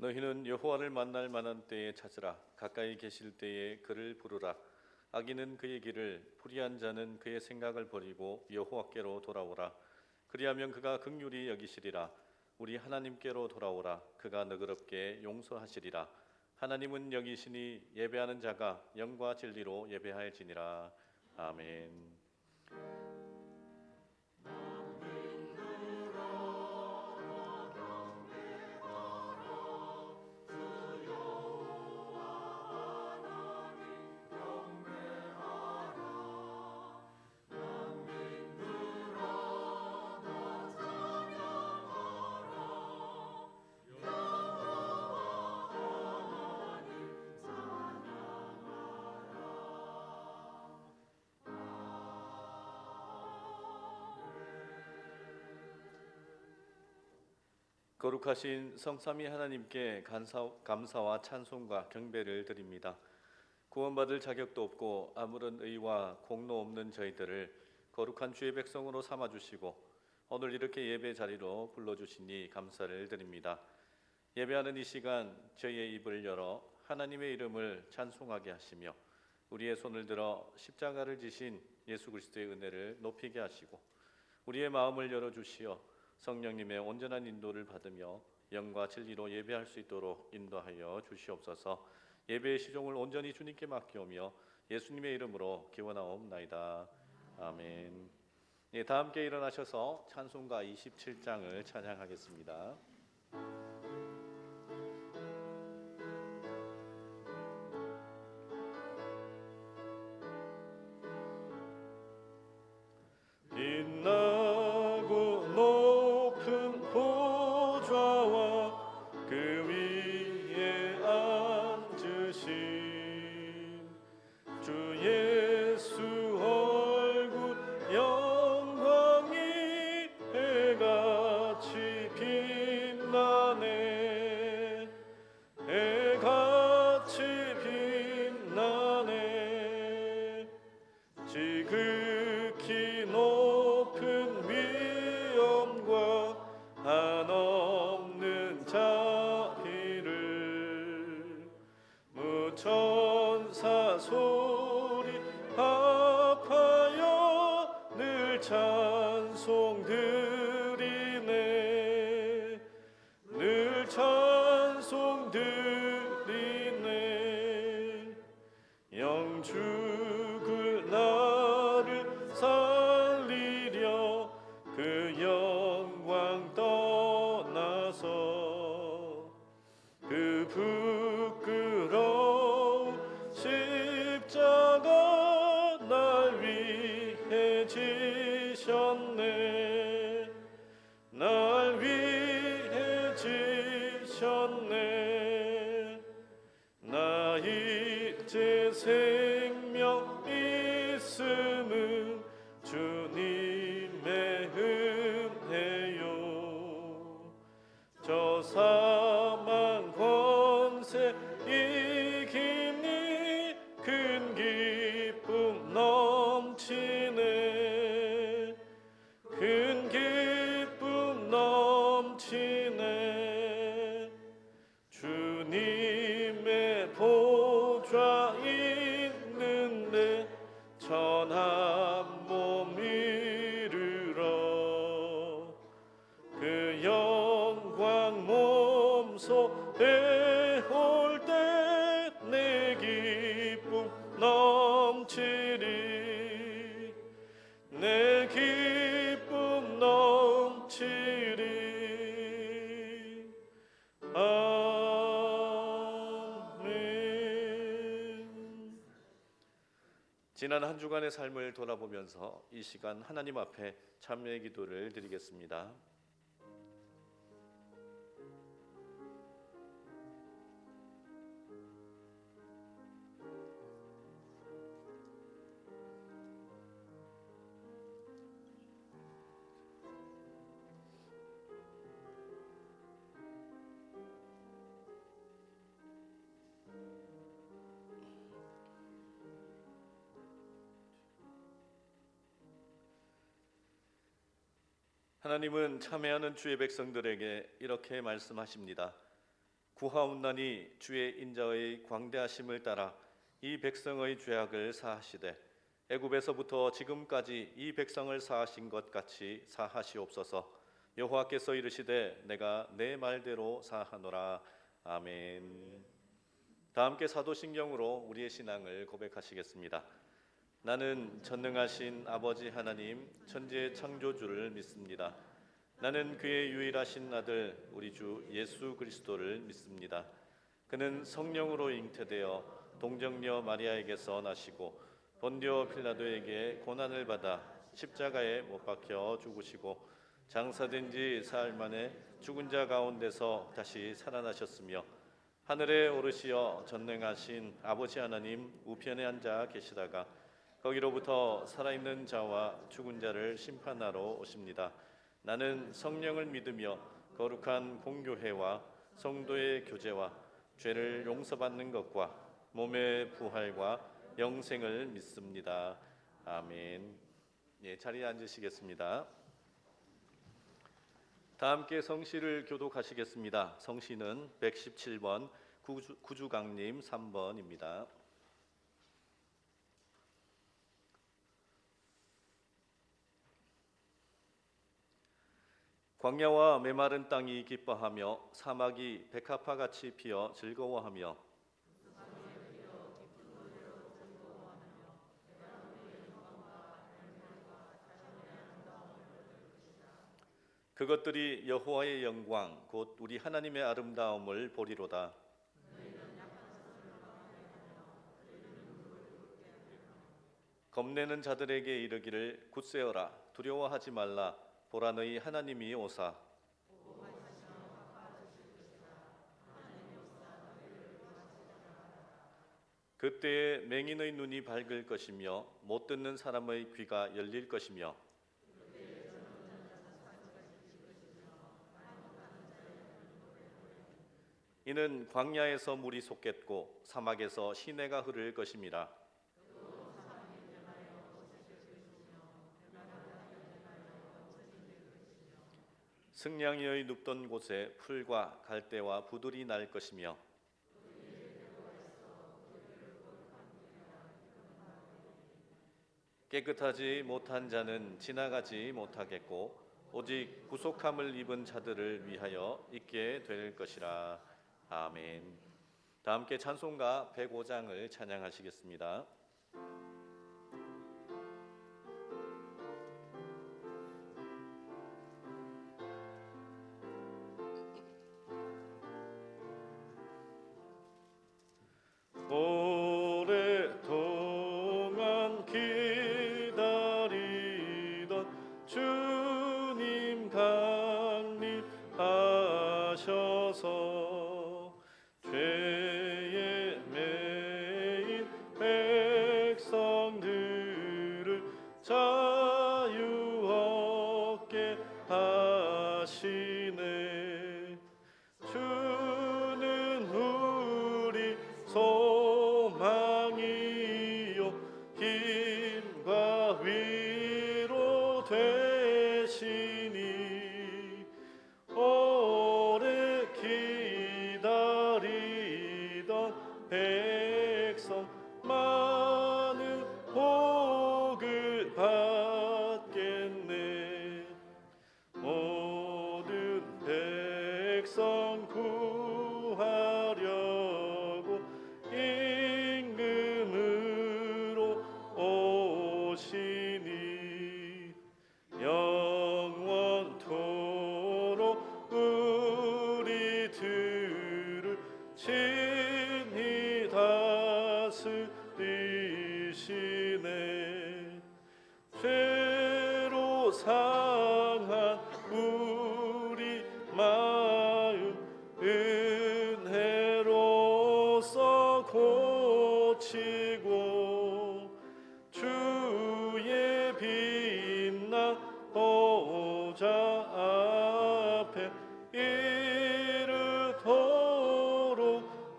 너희는 여호와를 만날 만한 때에 찾으라. 가까이 계실 때에 그를 부르라. 악인은 그의 길을, 불의한 자는 그의 생각을 버리고 여호와께로 돌아오라. 그리하면 그가 긍휼히 여기시리라. 우리 하나님께로 돌아오라. 그가 너그럽게 용서하시리라. 하나님은 여기시니 예배하는 자가 영과 진리로 예배할지니라. 아멘. 거룩하신 성삼위 하나님께 감사와 찬송과 경배를 드립니다. 구원받을 자격도 없고 아무런 의와 공로 없는 저희들을 거룩한 주의 백성으로 삼아주시고 오늘 이렇게 예배 자리로 불러주시니 감사를 드립니다. 예배하는 이 시간 저희의 입을 열어 하나님의 이름을 찬송하게 하시며 우리의 손을 들어 십자가를 지신 예수 그리스도의 은혜를 높이게 하시고 우리의 마음을 열어주시어 성령님의 온전한 인도를 받으며 영과 진리로 예배할 수 있도록 인도하여 주시옵소서. 예배의 시종을 온전히 주님께 맡기오며 예수님의 이름으로 기원하옵나이다. 아멘. 예, 다 함께 일어나셔서 찬송가 27장을 찬양하겠습니다. 빛나고 높은 보좌와 그 위에 앉으신 주 예수 얼굴 영광이 해같이 빛나네. 해같이 빛나네. 지극히 높은 위엄과 한없는 자비를 무천사 소리 합하여 늘 찬송 드리네. 늘 찬송 드리네. 영죽을 나를 살리려 그 영광 떠나서 그 부끄러운 십자가 날 위해 지셨네. 날 위해 지셨네. 나 이제 생명 있음은 주님의 은혜요. 저 사망 권세 이기니 큰 기쁨 넘치네. 큰 기쁨 넘치네. 주님의 보좌 있는데 천한 몸 이르러 그 영광 몸소 배울 때 내 기쁨 넘치리. 내 기쁨 넘치리. 아멘. 지난 한 주간의 삶을 돌아보면서 이 시간 하나님 앞에 참여의 기도를 드리겠습니다. 하나님은 참회하는 주의 백성들에게 이렇게 말씀하십니다. 구하옵나니 주의 인자의 광대하심을 따라 이 백성의 죄악을 사하시되 애굽에서부터 지금까지 이 백성을 사하신 것 같이 사하시옵소서. 여호와께서 이르시되 내가 내 말대로 사하노라. 아멘. 다 함께 사도신경으로 우리의 신앙을 고백하시겠습니다. 나는 전능하신 아버지 하나님 천지의 창조주를 믿습니다. 나는 그의 유일하신 아들 우리 주 예수 그리스도를 믿습니다. 그는 성령으로 잉태되어 동정녀 마리아에게서 나시고 본디오 필라도에게 고난을 받아 십자가에 못 박혀 죽으시고 장사된 지 사흘 만에 죽은 자 가운데서 다시 살아나셨으며 하늘에 오르시어 전능하신 아버지 하나님 우편에 앉아 계시다가 거기로부터 살아있는 자와 죽은 자를 심판하러 오십니다. 나는 성령을 믿으며 거룩한 공교회와 성도의 교제와 죄를 용서받는 것과 몸의 부활과 영생을 믿습니다. 아멘. 예, 자리에 앉으시겠습니다. 다 함께 성시를 교독하시겠습니다. 성시는 117번 구주강님 3번입니다. 광야와 메마른 땅이 기뻐하며 사막이 백합화같이 피어 즐거워하며 그것들이 여호와의 영광 곧 우리 하나님의 아름다움을 보리로다. 겁내는 자들에게 이르기를 굳세어라 두려워하지 말라 보라 너희 하나님이 오사. 그때에 맹인의 눈이 밝을 것이며 못 듣는 사람의 귀가 열릴 것이며 이는 광야에서 물이 솟겠고 사막에서 시내가 흐를 것임이라. 승냥이의 눕던 곳에 풀과 갈대와 부들이 날 것이며 깨끗하지 못한 자는 지나가지 못하겠고 오직 구속함을 입은 자들을 위하여 있게 될 것이라. 아멘. 다 함께 찬송가 105장을 찬양하시겠습니다. 오랫동안 기다리던 주님 강림하셔서 죄에 매인 백성들을 자유 얻게 하시네. 주는 우리 소망이요 힘과 위로 되시니 오래 기다리던 백성 많은 복을 받겠네. 모든 백성 구하려고 임금으로 오시니 영원토록 우리들을 친히 다스리시네. 죄로 상한 우리 마음 은혜로써 고치고 주의 빛난 보좌 앞에 이르도록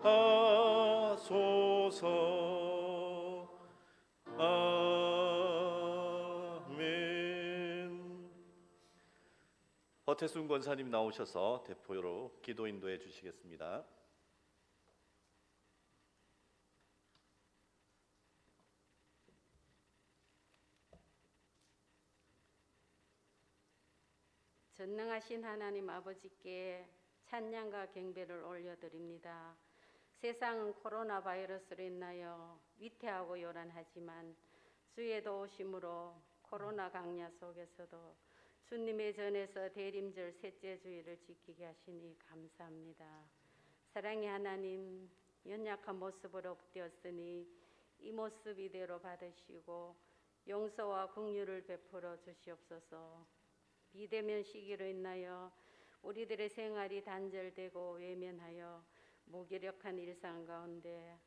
하소서. 아멘. 허태순 권사님 나오셔서 대표로 기도 인도해 주시겠습니다. 전능하신 하나님 아버지께 찬양과 경배를 올려드립니다. 세상은 코로나 바이러스로 인하여 위태하고 요란하지만 주의 도우심으로 코로나 강야 속에서도 주님의 전에서 대림절 셋째 주일을 지키게 하시니 감사합니다. 사랑의 하나님, 연약한 모습으로 엎드렸으니 이 모습 이대로 받으시고 용서와 긍휼을 베풀어 주시옵소서. 비대면 시기로 인하여 우리들의 생활이 단절되고 외면하여 무기력한 일상 가운데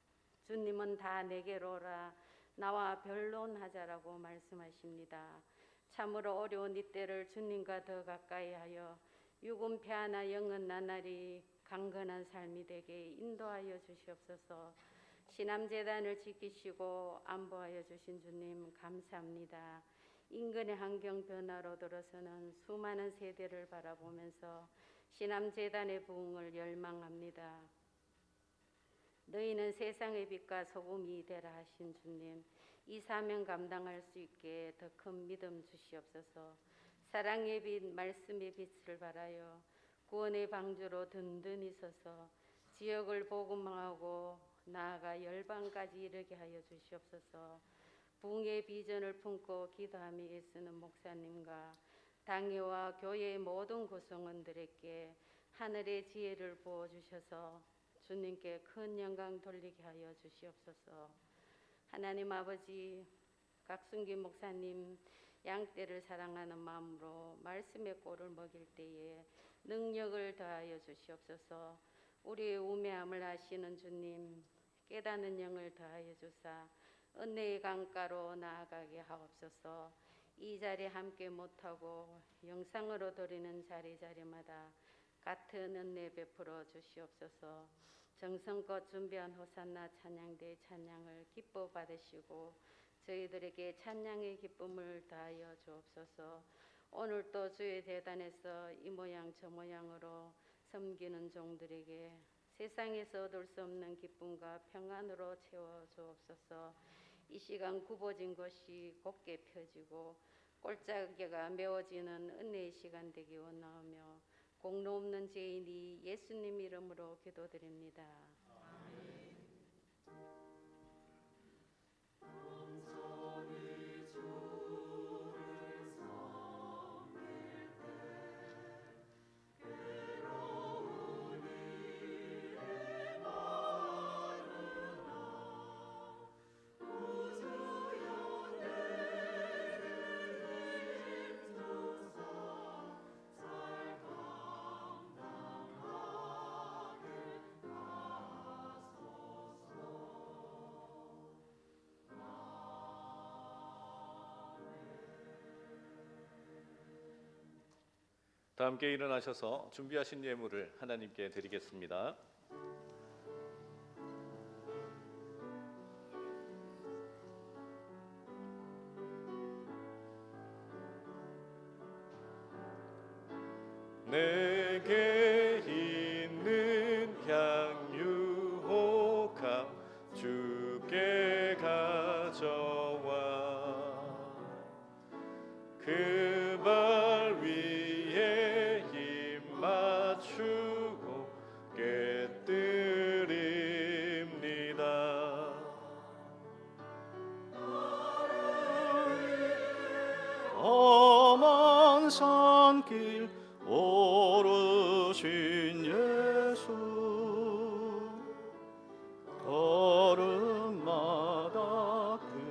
주님은 다 내게로 오라 나와 변론하자라고 말씀하십니다. 참으로 어려운 이때를 주님과 더 가까이 하여 육은 패하나 영은 나날이 강건한 삶이 되게 인도하여 주시옵소서. 신암재단을 지키시고 안보하여 주신 주님 감사합니다. 인근의 환경 변화로 들어서는 수많은 세대를 바라보면서 신암재단의 부흥을 열망합니다. 너희는 세상의 빛과 소금이 되라 하신 주님, 이 사명 감당할 수 있게 더 큰 믿음 주시옵소서. 사랑의 빛, 말씀의 빛을 발하여 구원의 방주로 든든히 서서 지역을 복음하고 나아가 열방까지 이르게 하여 주시옵소서. 부흥의 비전을 품고 기도하며 애쓰는 목사님과 당회와 교회의 모든 구성원들에게 하늘의 지혜를 부어주셔서 주님께 큰 영광 돌리게 하여 주시옵소서. 하나님 아버지, 각순기 목사님 양떼를 사랑하는 마음으로 말씀의 꼴을 먹일 때에 능력을 더하여 주시옵소서. 우리의 우매함을 아시는 주님, 깨닫는 영을 더하여 주사 은혜의 강가로 나아가게 하옵소서. 이 자리에 함께 못하고 영상으로 드리는 자리마다 같은 은혜 베풀어 주시옵소서. 정성껏 준비한 호산나 찬양대 찬양을 기뻐 받으시고 저희들에게 찬양의 기쁨을 다하여 주옵소서. 오늘 또 주의 대단에서 이 모양 저 모양으로 섬기는 종들에게 세상에서 얻을 수 없는 기쁨과 평안으로 채워 주옵소서. 이 시간 굽어진 것이 곧게 펴지고 골짜기가 메워지는 은혜의 시간 되기 원하오며 공로 없는 죄인이 예수님 이름으로 기도드립니다. 다 함께 일어나셔서 준비하신 예물을 하나님께 드리겠습니다. 내게 있는 향유혹함 주께 가져와 그 발 위에 힘 맞추고 깨뜨립니다. 험한 산길 오르신 예수 걸음마다 그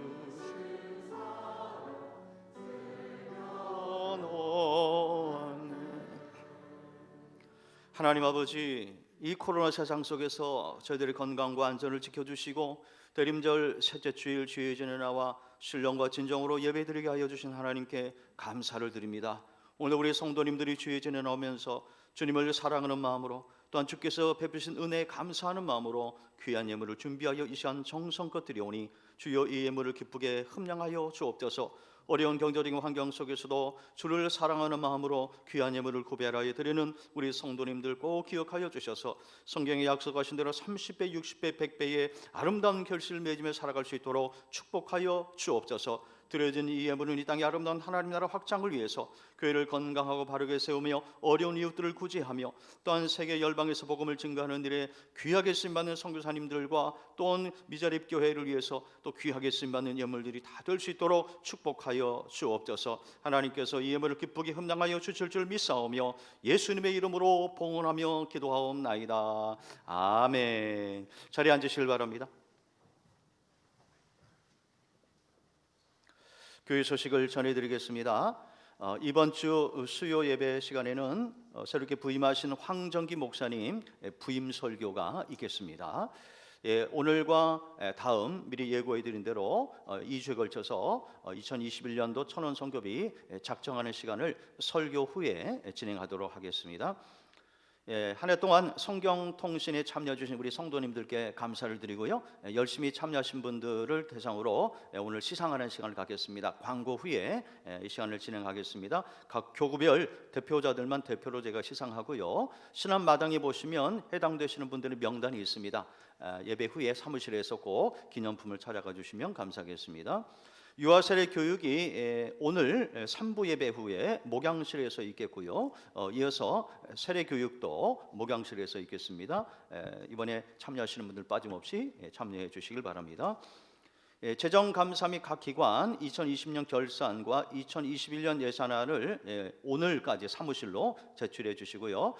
하나님 아버지, 이 코로나 세상 속에서 저희들의 건강과 안전을 지켜주시고 대림절 셋째 주일 주의 전에 나와 신령과 진정으로 예배드리게 하여 주신 하나님께 감사를 드립니다. 오늘 우리 성도님들이 주의 전에 나오면서 주님을 사랑하는 마음으로 또한 주께서 베푸신 은혜에 감사하는 마음으로 귀한 예물을 준비하여 이 시간 정성껏 드려오니 주여 이 예물을 기쁘게 흠량하여 주옵소서. 어려운 경제적인 환경 속에서도 주를 사랑하는 마음으로 귀한 예물을 구별하여 드리는 우리 성도님들 꼭 기억하여 주셔서 성경에 약속하신 대로 30배, 60배, 100배의 아름다운 결실을 맺으며 살아갈 수 있도록 축복하여 주옵소서. 드려진 이 예물은 이 땅의 아름다운 하나님 나라 확장을 위해서 교회를 건강하고 바르게 세우며 어려운 이웃들을 구제하며 또한 세계 열방에서 복음을 증거하는 일에 귀하게 쓰임받는 선교사님들과 또한 미자립 교회를 위해서 또 귀하게 쓰임받는 예물들이 다 될 수 있도록 축복하여 주옵소서. 하나님께서 이 예물을 기쁘게 흠당하여 주실 줄 믿사오며 예수님의 이름으로 봉헌하며 기도하옵나이다. 아멘. 자리에 앉으시길 바랍니다. 교회 소식을 전해드리겠습니다. 이번 주 수요 예배 시간에는 새롭게 부임하신 황정기 목사님 부임 설교가 있겠습니다. 오늘과 다음 미리 예고해드린 대로 2주에 걸쳐서 2021년도 천원 선교비 작정하는 시간을 설교 후에 진행하도록 하겠습니다. 한 해 동안 성경통신에 참여해 주신 우리 성도님들께 감사를 드리고요. 열심히 참여하신 분들을 대상으로 오늘 시상하는 시간을 갖겠습니다. 광고 후에 이 시간을 진행하겠습니다. 각 교구별 대표자들만 대표로 제가 시상하고요. 신안 마당에 보시면 해당되시는 분들의 명단이 있습니다. 예배 후에 사무실에서 꼭 기념품을 찾아가 주시면 감사하겠습니다. 유아 세례 교육이 오늘 3부 예배 후에 목양실에서 있겠고요. 이어서 세례 교육도 목양실에서 있겠습니다. 이번에 참여하시는 분들 빠짐없이 참여해 주시길 바랍니다. 재정감사 및 각 기관 2020년 결산과 2021년 예산안을 오늘까지 사무실로 제출해 주시고요.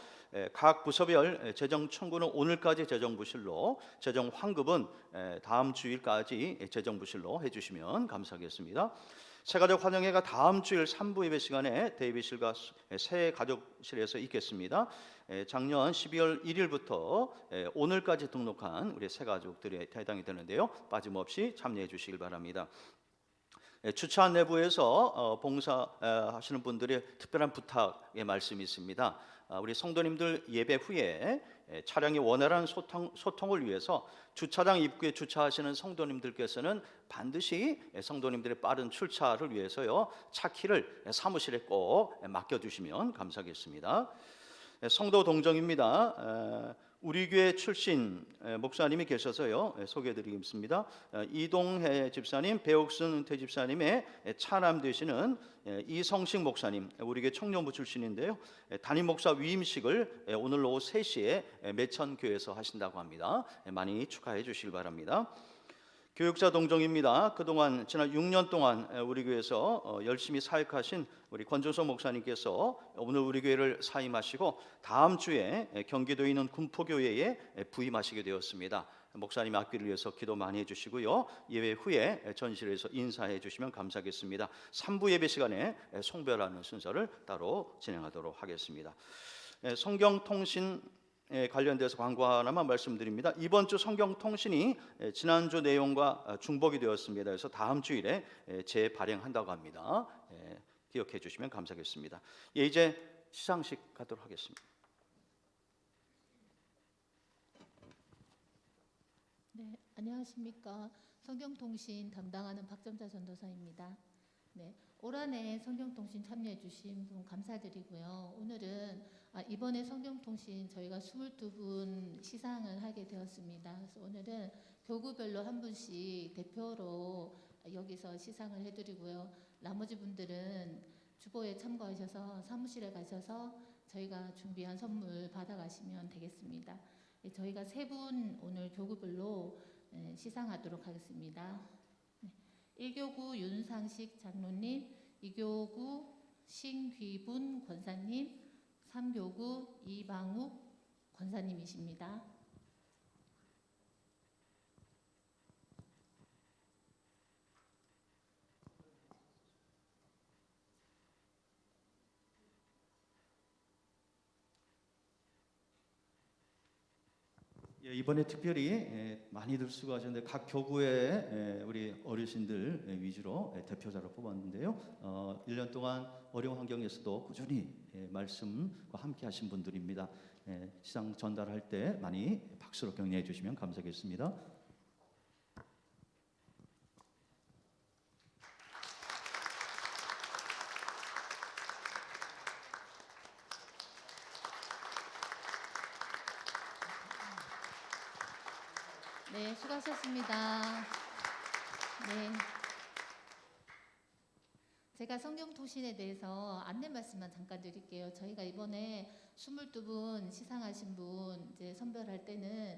각 부서별 재정 청구는 오늘까지 재정부실로, 재정 환급은 다음 주일까지 재정부실로 해주시면 감사하겠습니다. 새가족 환영회가 다음 주일 3부 예배 시간에 대비실과 새 가족실에서 있겠습니다. 작년 12월 1일부터 오늘까지 등록한 우리 새 가족들에 해당이 되는데요. 빠짐없이 참여해 주시길 바랍니다. 주차 내부에서 봉사하시는 분들의 특별한 부탁의 말씀이 있습니다. 우리 성도님들 예배 후에 차량의 원활한 소통을 위해서 주차장 입구에 주차하시는 성도님들께서는 반드시 성도님들의 빠른 출차를 위해서요, 차 키를 사무실에 꼭 맡겨주시면 감사하겠습니다. 성도 동정입니다. 우리 교회 출신 목사님이 계셔서요, 소개해드리겠습니다. 이동해 집사님, 배옥순 은퇴 집사님의 차남 되시는 이성식 목사님, 우리 교회 청년부 출신인데요. 담임 목사 위임식을 오늘 오후 3시에 매천교회에서 하신다고 합니다. 많이 축하해 주시길 바랍니다. 교육자 동정입니다. 그동안 지난 6년 동안 우리 교회에서 열심히 사역하신 우리 권준석 목사님께서 오늘 우리 교회를 사임하시고 다음 주에 경기도에 있는 군포교회에 부임하시게 되었습니다. 목사님 앞길을 위해서 기도 많이 해주시고요. 예배 후에 전실에서 인사해 주시면 감사하겠습니다. 3부 예배 시간에 송별하는 순서를 따로 진행하도록 하겠습니다. 성경통신 관련돼서 광고 하나만 말씀드립니다. 이번 주 성경통신이 지난주 내용과 중복이 되었습니다. 그래서 다음 주일에 재발행한다고 합니다. 기억해 주시면 감사하겠습니다. 이제 시상식 가도록 하겠습니다. 네, 안녕하십니까. 성경통신 담당하는 박점자 전도사입니다. 네, 올 한 해 성경통신 참여해 주신 분 감사드리고요. 오늘은 이번에 성경통신 저희가 22분 시상을 하게 되었습니다. 그래서 오늘은 교구별로 한 분씩 대표로 여기서 시상을 해드리고요. 나머지 분들은 주보에 참고하셔서 사무실에 가셔서 저희가 준비한 선물 받아가시면 되겠습니다. 저희가 3분 오늘 교구별로 시상하도록 하겠습니다. 1교구 윤상식 장로님, 2교구 신귀분 권사님, 3교구 이방욱 권사님이십니다. 이번에 특별히 많이들 수고하셨는데 각 교구의 우리 어르신들 위주로 대표자로 뽑았는데요. 1년 동안 어려운 환경에서도 꾸준히 말씀과 함께 하신 분들입니다. 시상 전달할 때 많이 박수로 격려해 주시면 감사하겠습니다. 네, 수고하셨습니다. 네. 제가 성경통신에 대해서 안내 말씀만 잠깐 드릴게요. 저희가 이번에 22분 시상하신 분 이제 선별할 때는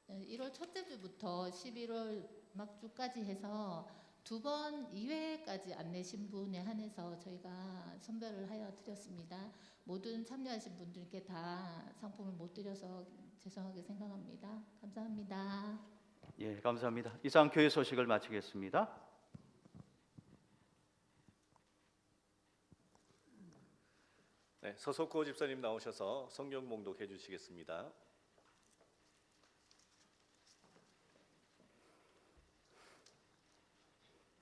1월 첫째 주부터 11월 막주까지 해서 2번 2회까지 안 내신 분에 한해서 저희가 선별을 하여 드렸습니다. 모든 참여하신 분들께 다 상품을 못 드려서 죄송하게 생각합니다. 감사합니다. 예, 감사합니다. 이상 교회 소식을 마치겠습니다. 네, 서석구 집사님 나오셔서 성경 봉독해 주시겠습니다.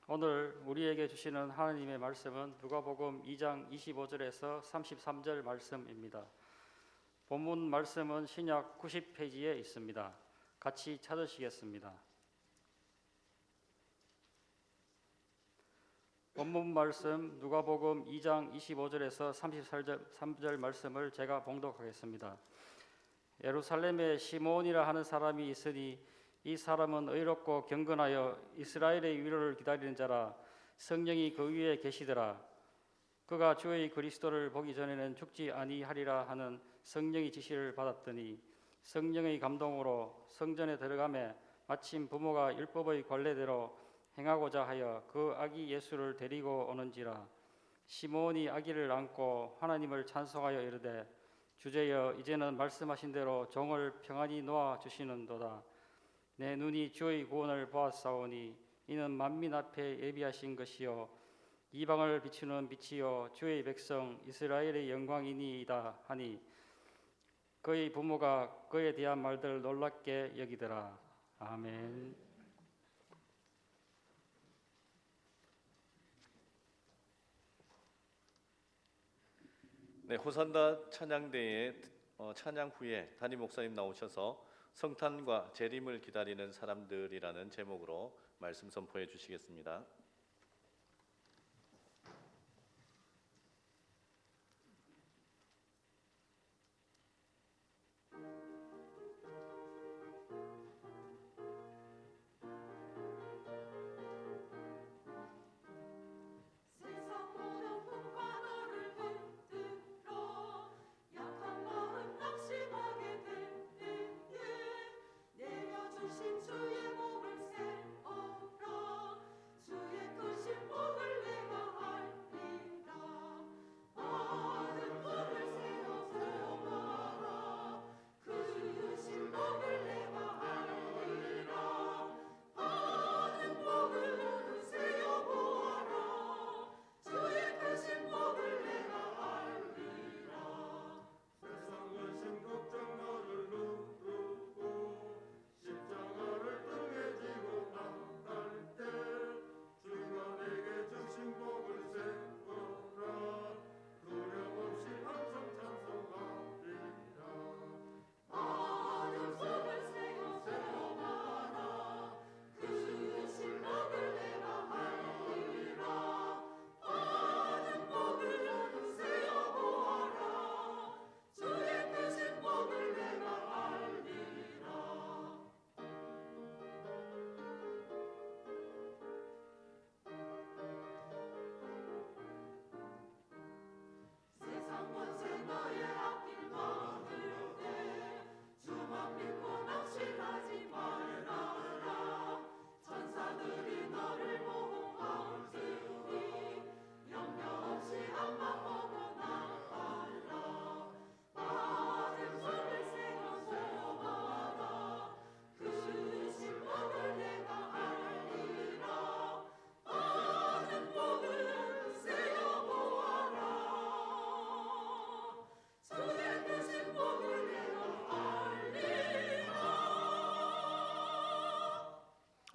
오늘 우리에게 주시는 하나님의 말씀은 누가복음 2장 25절에서 33절 말씀입니다. 본문 말씀은 신약 90페이지에 있습니다. 같이 찾으시겠습니다. 본문 말씀 누가복음 2장 25절에서 33절 말씀을 제가 봉독하겠습니다. 예루살렘에 시몬이라 하는 사람이 있으니 이 사람은 의롭고 경건하여 이스라엘의 위로를 기다리는 자라. 성령이 그 위에 계시더라. 그가 주의 그리스도를 보기 전에는 죽지 아니하리라 하는 성령의 지시를 받았더니 성령의 감동으로 성전에 들어가매 마침 부모가 율법의 관례대로 행하고자 하여 그 아기 예수를 데리고 오는지라. 시몬이 아기를 안고 하나님을 찬송하여 이르되 주제여 이제는 말씀하신 대로 종을 평안히 놓아 주시는도다. 내 눈이 주의 구원을 보았사오니 이는 만민 앞에 예비하신 것이요 이방을 비추는 빛이요 주의 백성 이스라엘의 영광이니이다 하니 그의 부모가 그에 대한 말들을 놀랍게 여기더라. 아멘. 네, 호산나 찬양대에 찬양 후에 담임 목사님 나오셔서 성탄과 재림을 기다리는 사람들이라는 제목으로 말씀 선포해 주시겠습니다.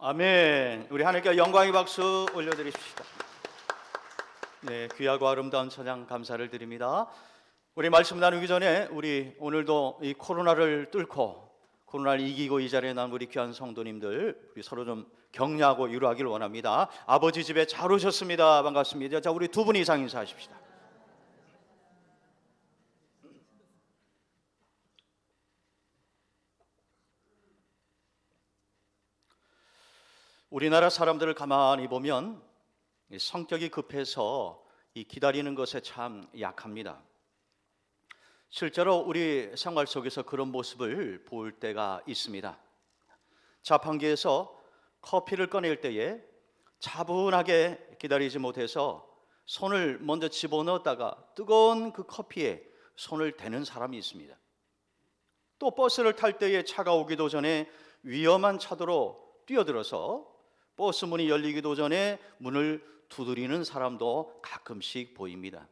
아멘. 우리 하나님께 영광의 박수 올려드리십시다. 네, 귀하고 아름다운 찬양 감사를 드립니다. 우리 말씀 나누기 전에 우리 오늘도 이 코로나를 뚫고 코로나를 이기고 이 자리에 난 우리 귀한 성도님들 우리 서로 좀 격려하고 위로하기를 원합니다. 아버지 집에 잘 오셨습니다. 반갑습니다. 자, 우리 두 분 이상 인사하십시다. 우리나라 사람들을 가만히 보면 성격이 급해서 이 기다리는 것에 참 약합니다. 실제로 우리 생활 속에서 그런 모습을 볼 때가 있습니다. 자판기에서 커피를 꺼낼 때에 차분하게 기다리지 못해서 손을 먼저 집어넣었다가 뜨거운 그 커피에 손을 대는 사람이 있습니다. 또 버스를 탈 때에 차가 오기도 전에 위험한 차도로 뛰어들어서 버스 문이 열리기도 전에 문을 두드리는 사람도 가끔씩 보입니다.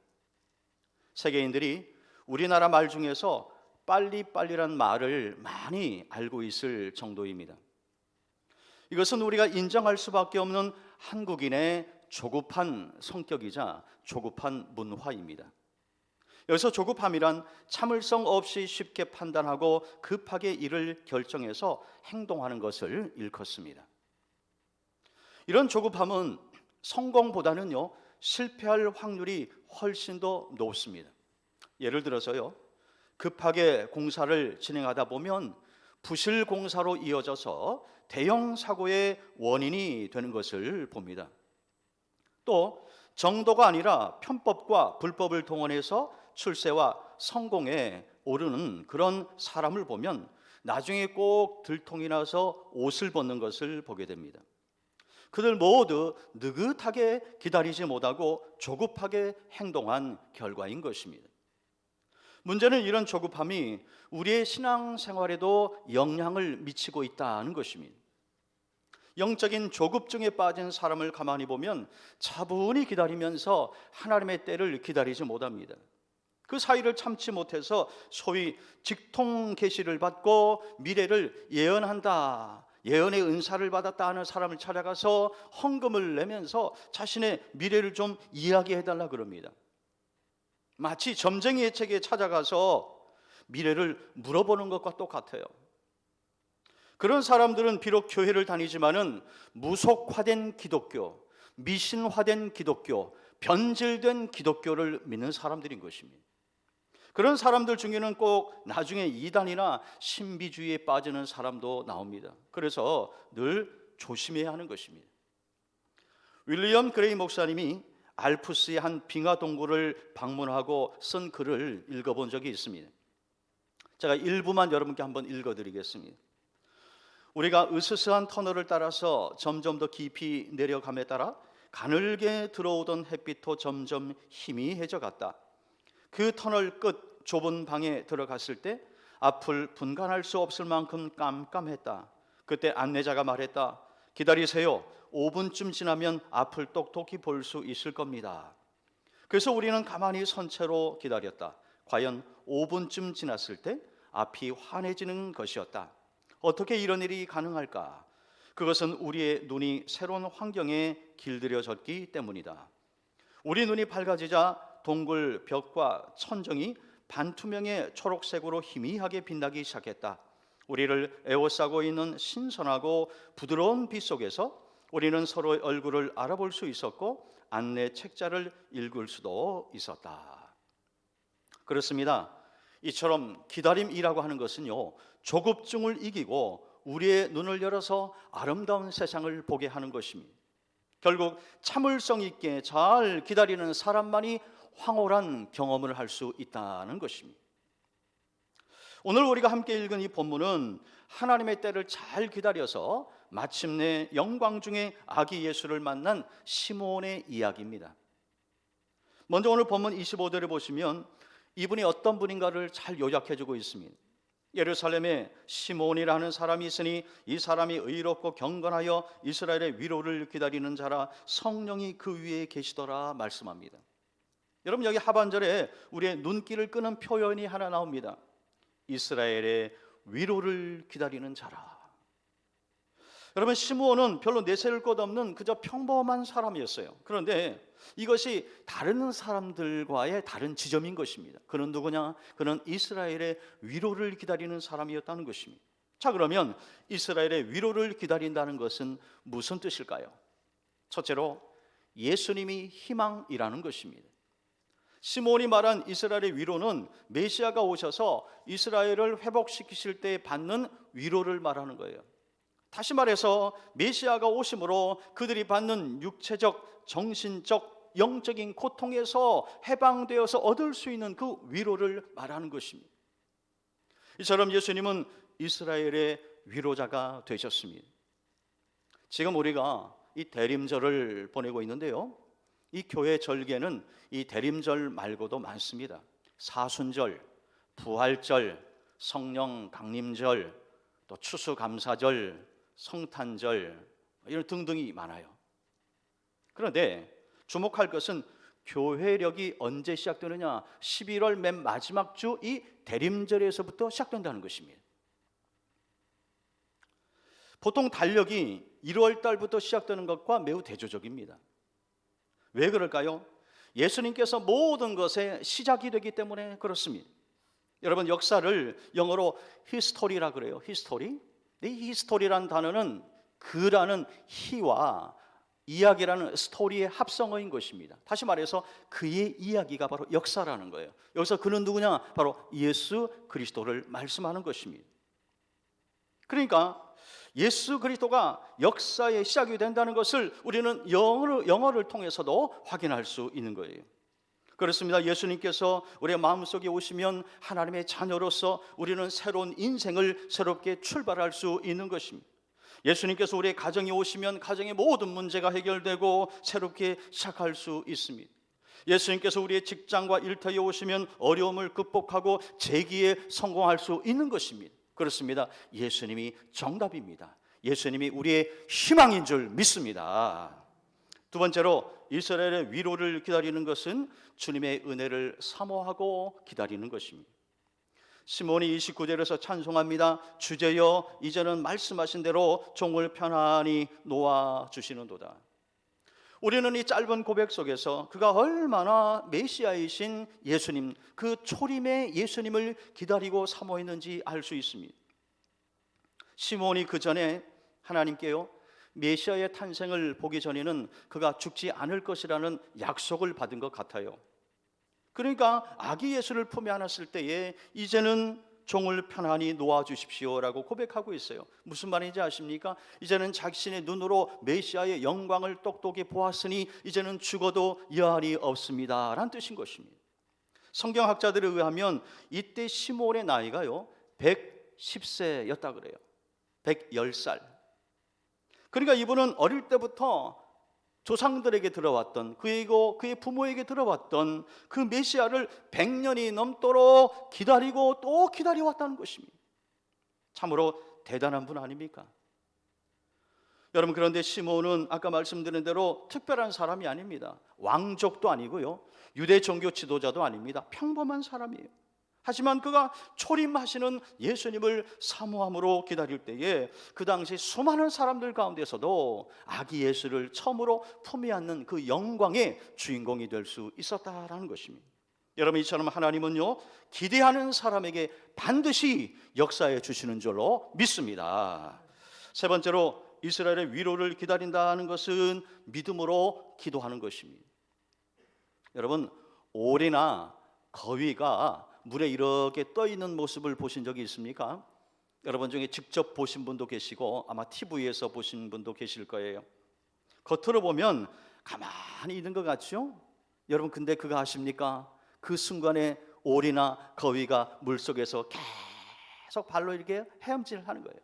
세계인들이 우리나라 말 중에서 빨리빨리란 말을 많이 알고 있을 정도입니다. 이것은 우리가 인정할 수밖에 없는 한국인의 조급한 성격이자 조급한 문화입니다. 여기서 조급함이란 참을성 없이 쉽게 판단하고 급하게 일을 결정해서 행동하는 것을 일컫습니다. 이런 조급함은 성공보다는요, 실패할 확률이 훨씬 더 높습니다. 예를 들어서요, 급하게 공사를 진행하다 보면 부실 공사로 이어져서 대형 사고의 원인이 되는 것을 봅니다. 또 정도가 아니라 편법과 불법을 동원해서 출세와 성공에 오르는 그런 사람을 보면 나중에 꼭 들통이 나서 옷을 벗는 것을 보게 됩니다. 그들 모두 느긋하게 기다리지 못하고 조급하게 행동한 결과인 것입니다. 문제는 이런 조급함이 우리의 신앙생활에도 영향을 미치고 있다는 것입니다. 영적인 조급증에 빠진 사람을 가만히 보면 차분히 기다리면서 하나님의 때를 기다리지 못합니다. 그 사이를 참지 못해서 소위 직통 계시를 받고 미래를 예언한다, 예언의 은사를 받았다 하는 사람을 찾아가서 헌금을 내면서 자신의 미래를 좀 이야기해달라 그럽니다. 마치 점쟁이의 책에 찾아가서 미래를 물어보는 것과 똑같아요. 그런 사람들은 비록 교회를 다니지만은 무속화된 기독교, 미신화된 기독교, 변질된 기독교를 믿는 사람들인 것입니다. 그런 사람들 중에는 꼭 나중에 이단이나 신비주의에 빠지는 사람도 나옵니다. 그래서 늘 조심해야 하는 것입니다. 윌리엄 그레이 목사님이 알프스의 한 빙하 동굴을 방문하고 쓴 글을 읽어본 적이 있습니다. 제가 일부만 여러분께 한번 읽어드리겠습니다. 우리가 으스스한 터널을 따라서 점점 더 깊이 내려감에 따라 가늘게 들어오던 햇빛도 점점 희미해져 갔다. 그 터널 끝 좁은 방에 들어갔을 때 앞을 분간할 수 없을 만큼 깜깜했다. 그때 안내자가 말했다. 기다리세요. 5분쯤 지나면 앞을 똑똑히 볼 수 있을 겁니다. 그래서 우리는 가만히 선 채로 기다렸다. 과연 5분쯤 지났을 때 앞이 환해지는 것이었다. 어떻게 이런 일이 가능할까? 그것은 우리의 눈이 새로운 환경에 길들여졌기 때문이다. 우리 눈이 밝아지자 동굴 벽과 천정이 반투명의 초록색으로 희미하게 빛나기 시작했다. 우리를 에워싸고 있는 신선하고 부드러운 빛 속에서 우리는 서로의 얼굴을 알아볼 수 있었고 안내 책자를 읽을 수도 있었다. 그렇습니다. 이처럼 기다림이라고 하는 것은요, 조급증을 이기고 우리의 눈을 열어서 아름다운 세상을 보게 하는 것입니다. 결국 참을성 있게 잘 기다리는 사람만이 황홀한 경험을 할 수 있다는 것입니다. 오늘 우리가 함께 읽은 이 본문은 하나님의 때를 잘 기다려서 마침내 영광 중에 아기 예수를 만난 시몬의 이야기입니다. 먼저 오늘 본문 25절에 보시면 이분이 어떤 분인가를 잘 요약해주고 있습니다. 예루살렘에 시몬이라는 사람이 있으니 이 사람이 의롭고 경건하여 이스라엘의 위로를 기다리는 자라 성령이 그 위에 계시더라 말씀합니다. 여러분 여기 하반절에 우리의 눈길을 끄는 표현이 하나 나옵니다. 이스라엘의 위로를 기다리는 자라. 여러분 시므온은 별로 내세울 것 없는 그저 평범한 사람이었어요. 그런데 이것이 다른 사람들과의 다른 지점인 것입니다. 그는 누구냐? 그는 이스라엘의 위로를 기다리는 사람이었다는 것입니다. 자, 그러면 이스라엘의 위로를 기다린다는 것은 무슨 뜻일까요? 첫째로 예수님이 희망이라는 것입니다. 시몬이 말한 이스라엘의 위로는 메시아가 오셔서 이스라엘을 회복시키실 때 받는 위로를 말하는 거예요. 다시 말해서 메시아가 오심으로 그들이 받는 육체적, 정신적, 영적인 고통에서 해방되어서 얻을 수 있는 그 위로를 말하는 것입니다. 이처럼 예수님은 이스라엘의 위로자가 되셨습니다. 지금 우리가 이 대림절을 보내고 있는데요, 이 교회 절기에는 이 대림절 말고도 많습니다. 사순절, 부활절, 성령 강림절, 또 추수감사절, 성탄절, 이런 등등이 많아요. 그런데 주목할 것은 교회력이 언제 시작되느냐? 11월 맨 마지막 주 이 대림절에서부터 시작된다는 것입니다. 보통 달력이 1월 달부터 시작되는 것과 매우 대조적입니다. 왜 그럴까요? 예수님께서 모든 것의 시작이 되기 때문에 그렇습니다. 여러분, 역사를 영어로 히스토리라 그래요. 히스토리. 이 히스토리라는 단어는 그라는 히와 이야기라는 스토리의 합성어인 것입니다. 다시 말해서 그의 이야기가 바로 역사라는 거예요. 여기서 그는 누구냐? 바로 예수 그리스도를 말씀하는 것입니다. 그러니까 예수 그리스도가 역사의 시작이 된다는 것을 우리는 영어를 통해서도 확인할 수 있는 거예요. 그렇습니다. 예수님께서 우리의 마음속에 오시면 하나님의 자녀로서 우리는 새로운 인생을 새롭게 출발할 수 있는 것입니다. 예수님께서 우리의 가정에 오시면 가정의 모든 문제가 해결되고 새롭게 시작할 수 있습니다. 예수님께서 우리의 직장과 일터에 오시면 어려움을 극복하고 재기에 성공할 수 있는 것입니다. 그렇습니다. 예수님이 정답입니다. 예수님이 우리의 희망인 줄 믿습니다. 두 번째로 이스라엘의 위로를 기다리는 것은 주님의 은혜를 사모하고 기다리는 것입니다. 시몬이 29절에서 찬송합니다. 주제여 이제는 말씀하신 대로 종을 편안히 놓아주시는도다. 우리는 이 짧은 고백 속에서 그가 얼마나 메시아이신 예수님, 그 초림의 예수님을 기다리고 사모했는지 알 수 있습니다. 시몬이 그 전에 하나님께요, 메시아의 탄생을 보기 전에는 그가 죽지 않을 것이라는 약속을 받은 것 같아요. 그러니까 아기 예수를 품에 안았을 때에 이제는 종을 편안히 놓아주십시오라고 고백하고 있어요. 무슨 말인지 아십니까? 이제는 자신의 눈으로 메시아의 영광을 똑똑히 보았으니 이제는 죽어도 여한이 없습니다 라는 뜻인 것입니다. 성경학자들에 의하면 이때 시몬의 나이가요 110세였다 그래요. 110살. 그러니까 이분은 어릴 때부터 조상들에게 들어왔던, 그이고 그의 부모에게 들어왔던 그 메시아를 100년이 넘도록 기다리고 또 기다려왔다는 것입니다. 참으로 대단한 분 아닙니까? 여러분, 그런데 시몬은 아까 말씀드린 대로 특별한 사람이 아닙니다. 왕족도 아니고요, 유대 종교 지도자도 아닙니다. 평범한 사람이에요. 하지만 그가 초림하시는 예수님을 사모함으로 기다릴 때에 그 당시 수많은 사람들 가운데서도 아기 예수를 처음으로 품에 안는 그 영광의 주인공이 될 수 있었다라는 것입니다. 여러분, 이처럼 하나님은요 기대하는 사람에게 반드시 역사해 주시는 줄로 믿습니다. 세 번째로 이스라엘의 위로를 기다린다는 것은 믿음으로 기도하는 것입니다. 여러분, 오리나 거위가 물에 이렇게 떠 있는 모습을 보신 적이 있습니까? 여러분 중에 직접 보신 분도 계시고 아마 TV에서 보신 분도 계실 거예요. 겉으로 보면 가만히 있는 것 같죠? 여러분, 근데 그거 아십니까? 그 순간에 오리나 거위가 물속에서 계속 발로 이렇게 헤엄질하는 거예요.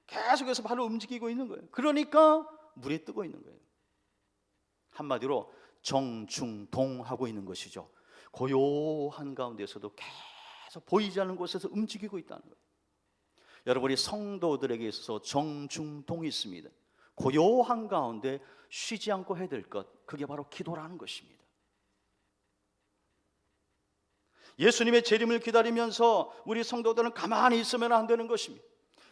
계속해서 발로 움직이고 있는 거예요. 그러니까 물에 뜨고 있는 거예요. 한마디로 정중동하고 있는 것이죠. 고요한 가운데서도 계속 보이지 않는 곳에서 움직이고 있다는 거예요. 여러분이 성도들에게 있어서 정중동이 있습니다. 고요한 가운데 쉬지 않고 해야 될 것, 그게 바로 기도라는 것입니다. 예수님의 재림을 기다리면서 우리 성도들은 가만히 있으면 안 되는 것입니다.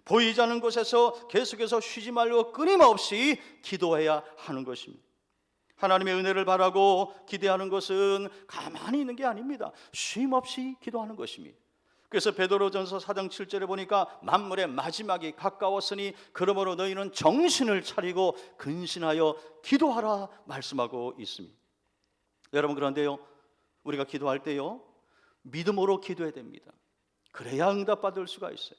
보이지 않는 곳에서 계속해서 쉬지 말고 끊임없이 기도해야 하는 것입니다. 하나님의 은혜를 바라고 기대하는 것은 가만히 있는 게 아닙니다. 쉼 없이 기도하는 것입니다. 그래서 베드로전서 4장 7절에 보니까 만물의 마지막이 가까웠으니 그러므로 너희는 정신을 차리고 근신하여 기도하라 말씀하고 있습니다. 여러분, 그런데요, 우리가 기도할 때요 믿음으로 기도해야 됩니다. 그래야 응답받을 수가 있어요.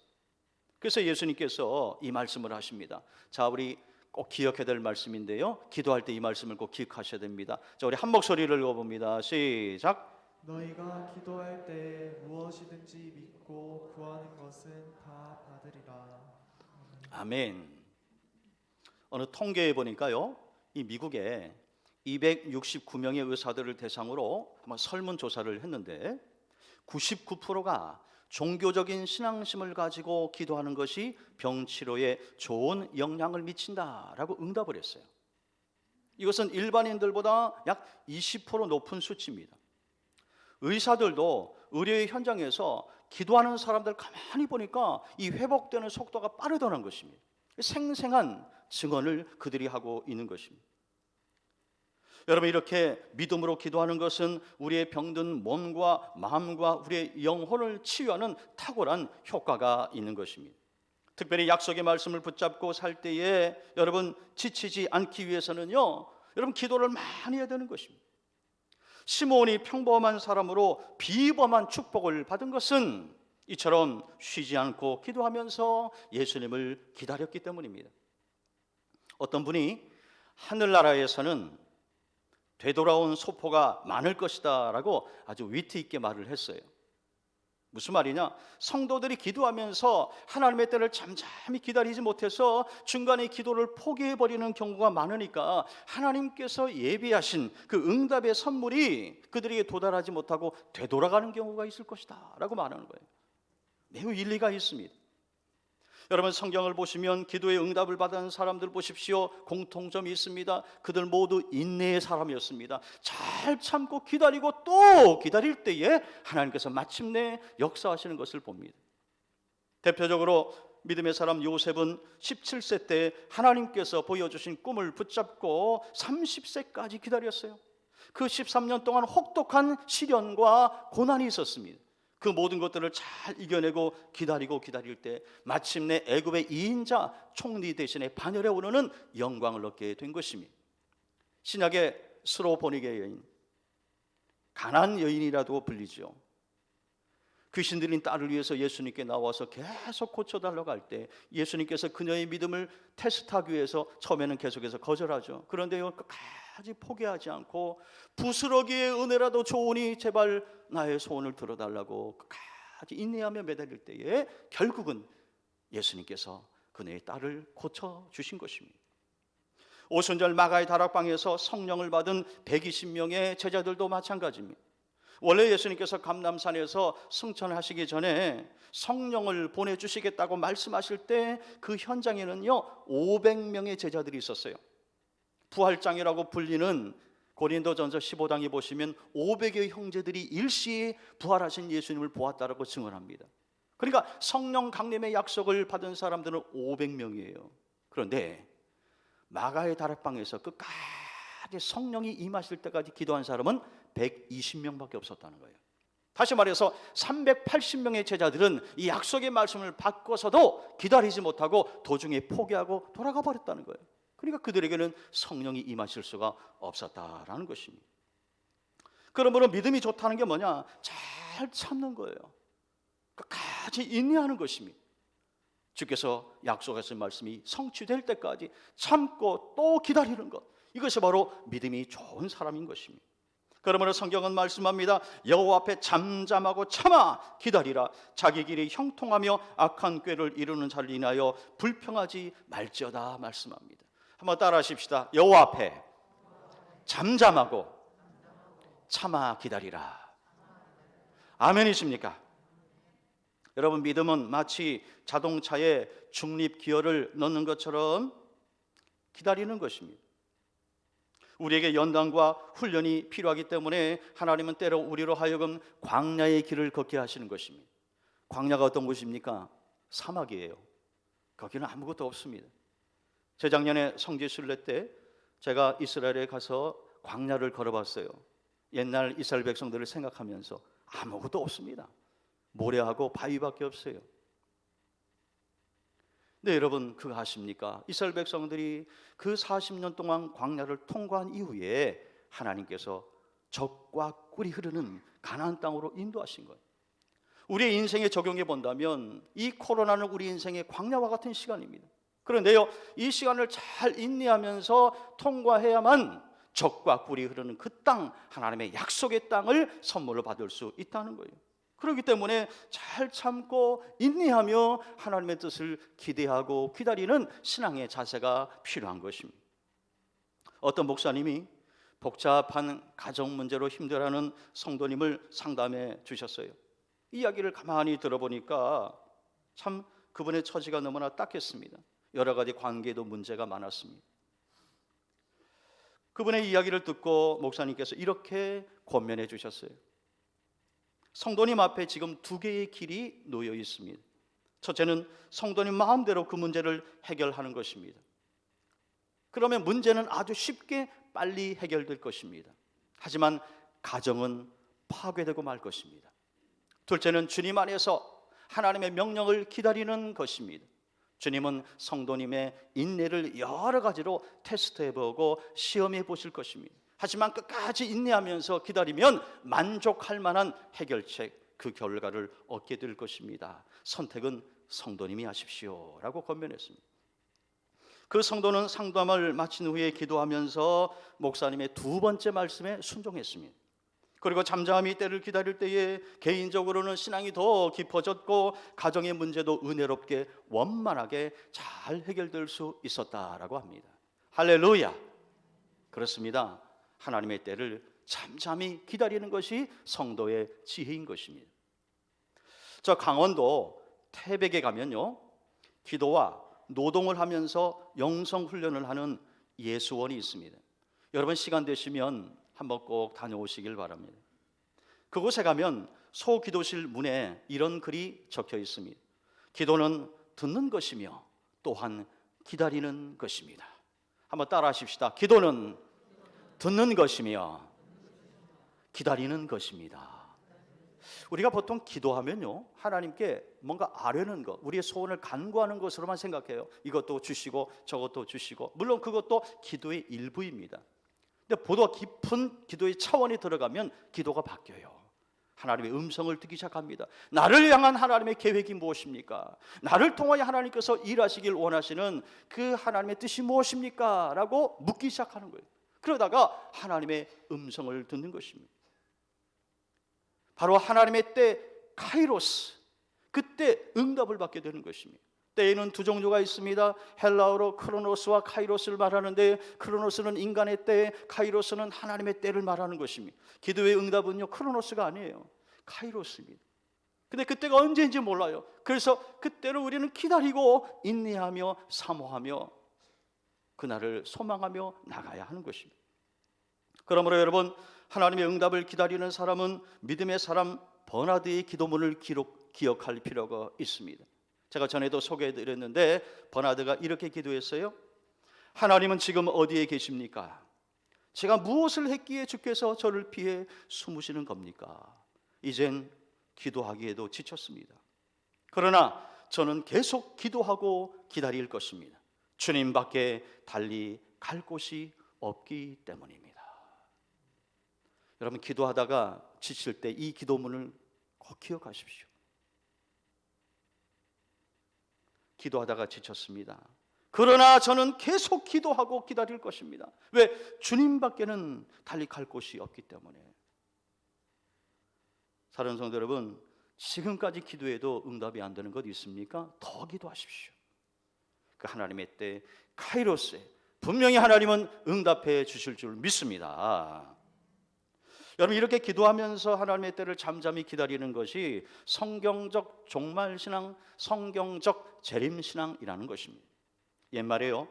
그래서 예수님께서 이 말씀을 하십니다. 자, 우리 꼭 기억해야 될 말씀인데요, 기도할 때 이 말씀을 꼭 기억하셔야 됩니다. 자, 우리 한 목소리를 읽어봅니다. 시작. 너희가 기도할 때 무엇이든지 믿고 구하는 것은 다 받으리라. 아멘. 어느 통계에 보니까요, 이 미국에 269명의 의사들을 대상으로 한번 설문조사를 했는데 99%가 종교적인 신앙심을 가지고 기도하는 것이 병치료에 좋은 영향을 미친다라고 응답을 했어요. 이것은 일반인들보다 약 20% 높은 수치입니다. 의사들도 의료의 현장에서 기도하는 사람들 가만히 보니까 이 회복되는 속도가 빠르다는 것입니다. 생생한 증언을 그들이 하고 있는 것입니다. 여러분, 이렇게 믿음으로 기도하는 것은 우리의 병든 몸과 마음과 우리의 영혼을 치유하는 탁월한 효과가 있는 것입니다. 특별히 약속의 말씀을 붙잡고 살 때에 여러분 지치지 않기 위해서는요, 여러분 기도를 많이 해야 되는 것입니다. 시므온이 평범한 사람으로 비범한 축복을 받은 것은 이처럼 쉬지 않고 기도하면서 예수님을 기다렸기 때문입니다. 어떤 분이 하늘나라에서는 되돌아온 소포가 많을 것이다 라고 아주 위트 있게 말을 했어요. 무슨 말이냐? 성도들이 기도하면서 하나님의 때를 잠잠히 기다리지 못해서 중간에 기도를 포기해버리는 경우가 많으니까 하나님께서 예비하신 그 응답의 선물이 그들에게 도달하지 못하고 되돌아가는 경우가 있을 것이다 라고 말하는 거예요. 매우 일리가 있습니다. 여러분, 성경을 보시면 기도의 응답을 받은 사람들 보십시오. 공통점이 있습니다. 그들 모두 인내의 사람이었습니다. 잘 참고 기다리고 또 기다릴 때에 하나님께서 마침내 역사하시는 것을 봅니다. 대표적으로 믿음의 사람 요셉은 17세 때 하나님께서 보여주신 꿈을 붙잡고 30세까지 기다렸어요. 그 13년 동안 혹독한 시련과 고난이 있었습니다. 그 모든 것들을 잘 이겨내고 기다릴 때 마침내 애굽의 2인자 총리 대신에 반열에 오르는 영광을 얻게 된 것입니다. 신약의 스로보니게 여인, 가난 여인이라도 불리죠. 귀신 들린 딸을 위해서 예수님께 나와서 계속 고쳐달라고 할 때 예수님께서 그녀의 믿음을 테스트하기 위해서 처음에는 계속해서 거절하죠. 그런데요, 끝까지 포기하지 않고 부스러기의 은혜라도 좋으니 제발 나의 소원을 들어달라고 끝까지 인내하며 매달릴 때에 결국은 예수님께서 그녀의 딸을 고쳐주신 것입니다. 오순절 마가의 다락방에서 성령을 받은 120명의 제자들도 마찬가지입니다. 원래 예수님께서 감람산에서 승천하시기 전에 성령을 보내주시겠다고 말씀하실 때 그 현장에는요 500명의 제자들이 있었어요. 부활장이라고 불리는 고린도전서 15장에 보시면 500의 형제들이 일시에 부활하신 예수님을 보았다라고 증언합니다. 그러니까 성령 강림의 약속을 받은 사람들은 500명이에요. 그런데 마가의 다락방에서 끝까지 성령이 임하실 때까지 기도한 사람은 120명밖에 없었다는 거예요. 다시 말해서 380명의 제자들은 이 약속의 말씀을 받고서도 기다리지 못하고 도중에 포기하고 돌아가 버렸다는 거예요. 그러니까 그들에게는 성령이 임하실 수가 없었다라는 것입니다. 그러므로 믿음이 좋다는 게 뭐냐? 잘 참는 거예요. 끝까지 인내하는 것입니다. 주께서 약속하신 말씀이 성취될 때까지 참고 또 기다리는 것, 이것이 바로 믿음이 좋은 사람인 것입니다. 그러므로 성경은 말씀합니다. 여호와 앞에 잠잠하고 참아 기다리라. 자기 길이 형통하며 악한 꾀를 이루는 자를 인하여 불평하지 말지어다 말씀합니다. 한번 따라하십시다. 여호와 앞에 잠잠하고 참아 기다리라. 아멘이십니까? 여러분, 믿음은 마치 자동차에 중립 기어를 넣는 것처럼 기다리는 것입니다. 우리에게 연단과 훈련이 필요하기 때문에 하나님은 때로 우리로 하여금 광야의 길을 걷게 하시는 것입니다. 광야가 어떤 곳입니까? 사막이에요. 거기는 아무것도 없습니다. 재작년에 성지 순례 때 제가 이스라엘에 가서 광야를 걸어봤어요. 옛날 이스라엘 백성들을 생각하면서 아무것도 없습니다. 모래하고 바위밖에 없어요. 네, 여러분 그거 아십니까? 이스라엘 백성들이 그 40년 동안 광야를 통과한 이후에 하나님께서 젖과 꿀이 흐르는 가나안 땅으로 인도하신 거예요. 우리의 인생에 적용해 본다면 이 코로나는 우리 인생의 광야와 같은 시간입니다. 그런데요, 이 시간을 잘 인내하면서 통과해야만 적과 꿀이 흐르는 그 땅, 하나님의 약속의 땅을 선물로 받을 수 있다는 거예요. 그렇기 때문에 잘 참고 인내하며 하나님의 뜻을 기대하고 기다리는 신앙의 자세가 필요한 것입니다. 어떤 목사님이 복잡한 가정 문제로 힘들어하는 성도님을 상담해 주셨어요. 이야기를 가만히 들어보니까 참 그분의 처지가 너무나 딱했습니다. 여러 가지 관계에도 문제가 많았습니다. 그분의 이야기를 듣고 목사님께서 이렇게 권면해 주셨어요. 성도님 앞에 지금 두 개의 길이 놓여 있습니다. 첫째는 성도님 마음대로 그 문제를 해결하는 것입니다. 그러면 문제는 아주 쉽게 빨리 해결될 것입니다. 하지만 가정은 파괴되고 말 것입니다. 둘째는 주님 안에서 하나님의 명령을 기다리는 것입니다. 주님은 성도님의 인내를 여러 가지로 테스트해보고 시험해 보실 것입니다. 하지만 끝까지 인내하면서 기다리면 만족할 만한 해결책, 그 결과를 얻게 될 것입니다. 선택은 성도님이 하십시오 라고 권면했습니다. 그 성도는 상담을 마친 후에 기도하면서 목사님의 두 번째 말씀에 순종했습니다. 그리고 잠잠히 때를 기다릴 때에 개인적으로는 신앙이 더 깊어졌고 가정의 문제도 은혜롭게 원만하게 잘 해결될 수 있었다라고 합니다. 할렐루야. 그렇습니다. 하나님의 때를 잠잠히 기다리는 것이 성도의 지혜인 것입니다. 저 강원도 태백에 가면요, 기도와 노동을 하면서 영성 훈련을 하는 예수원이 있습니다. 여러분 시간 되시면 한번 꼭 다녀오시길 바랍니다. 그곳에 가면 소기도실 문에 이런 글이 적혀 있습니다. 기도는 듣는 것이며 또한 기다리는 것입니다. 한번 따라 하십시다. 기도는 듣는 것이며 기다리는 것입니다. 우리가 보통 기도하면요, 하나님께 뭔가 아뢰는 것, 우리의 소원을 간구하는 것으로만 생각해요. 이것도 주시고 저것도 주시고, 물론 그것도 기도의 일부입니다. 근데 보다 깊은 기도의 차원이 들어가면 기도가 바뀌어요. 하나님의 음성을 듣기 시작합니다. 나를 향한 하나님의 계획이 무엇입니까? 나를 통하여 하나님께서 일하시길 원하시는 그 하나님의 뜻이 무엇입니까? 라고 묻기 시작하는 거예요. 그러다가 하나님의 음성을 듣는 것입니다. 바로 하나님의 때 카이로스, 그때 응답을 받게 되는 것입니다. 때에는 두 종류가 있습니다. 헬라어로 크로노스와 카이로스를 말하는데, 크로노스는 인간의 때, 카이로스는 하나님의 때를 말하는 것입니다. 기도의 응답은요, 크로노스가 아니에요, 카이로스입니다. 근데 그때가 언제인지 몰라요. 그래서 그때를 우리는 기다리고 인내하며 사모하며 그날을 소망하며 나가야 하는 것입니다. 그러므로 여러분, 하나님의 응답을 기다리는 사람은 믿음의 사람 버나드의 기도문을 기억할 필요가 있습니다. 제가 전에도 소개해드렸는데 버나드가 이렇게 기도했어요. 하나님은 지금 어디에 계십니까? 제가 무엇을 했기에 주께서 저를 피해 숨으시는 겁니까? 이젠 기도하기에도 지쳤습니다. 그러나 저는 계속 기도하고 기다릴 것입니다. 주님밖에 달리 갈 곳이 없기 때문입니다. 여러분, 기도하다가 지칠 때 이 기도문을 꼭 기억하십시오. 기도하다가 지쳤습니다. 그러나 저는 계속 기도하고 기다릴 것입니다. 왜? 주님밖에는 달리 갈 곳이 없기 때문에. 사랑하는 성도 여러분, 지금까지 기도해도 응답이 안 되는 것 있습니까? 더 기도하십시오. 그 하나님의 때 카이로스에 분명히 하나님은 응답해 주실 줄 믿습니다. 여러분, 이렇게 기도하면서 하나님의 때를 잠잠히 기다리는 것이 성경적 종말신앙, 성경적 재림신앙이라는 것입니다. 옛말에요,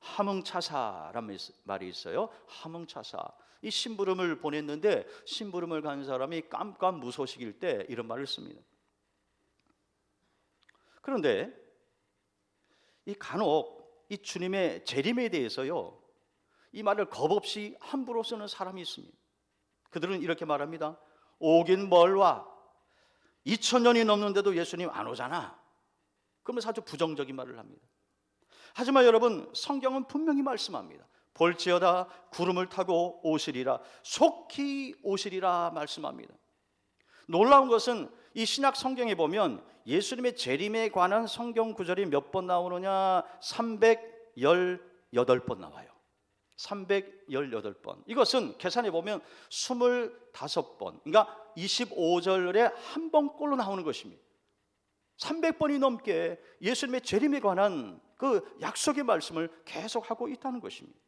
하몽차사라는 말이 있어요. 하몽차사. 이 심부름을 보냈는데 심부름을 간 사람이 깜깜무소식일 때 이런 말을 씁니다. 그런데 이 간혹 이 주님의 재림에 대해서요, 이 말을 겁없이 함부로 쓰는 사람이 있습니다. 그들은 이렇게 말합니다. 오긴 뭘 와? 2000년이 넘는데도 예수님 안 오잖아. 그러면서 아주 부정적인 말을 합니다. 하지만 여러분, 성경은 분명히 말씀합니다. 볼지어다 구름을 타고 오시리라, 속히 오시리라 말씀합니다. 놀라운 것은 이 신약 성경에 보면 예수님의 재림에 관한 성경 구절이 몇 번 나오느냐? 318번 나와요. 318번. 이것은 계산해 보면 25번, 그러니까 25절에 한 번꼴로 나오는 것입니다. 300번이 넘게 예수님의 재림에 관한 그 약속의 말씀을 계속하고 있다는 것입니다.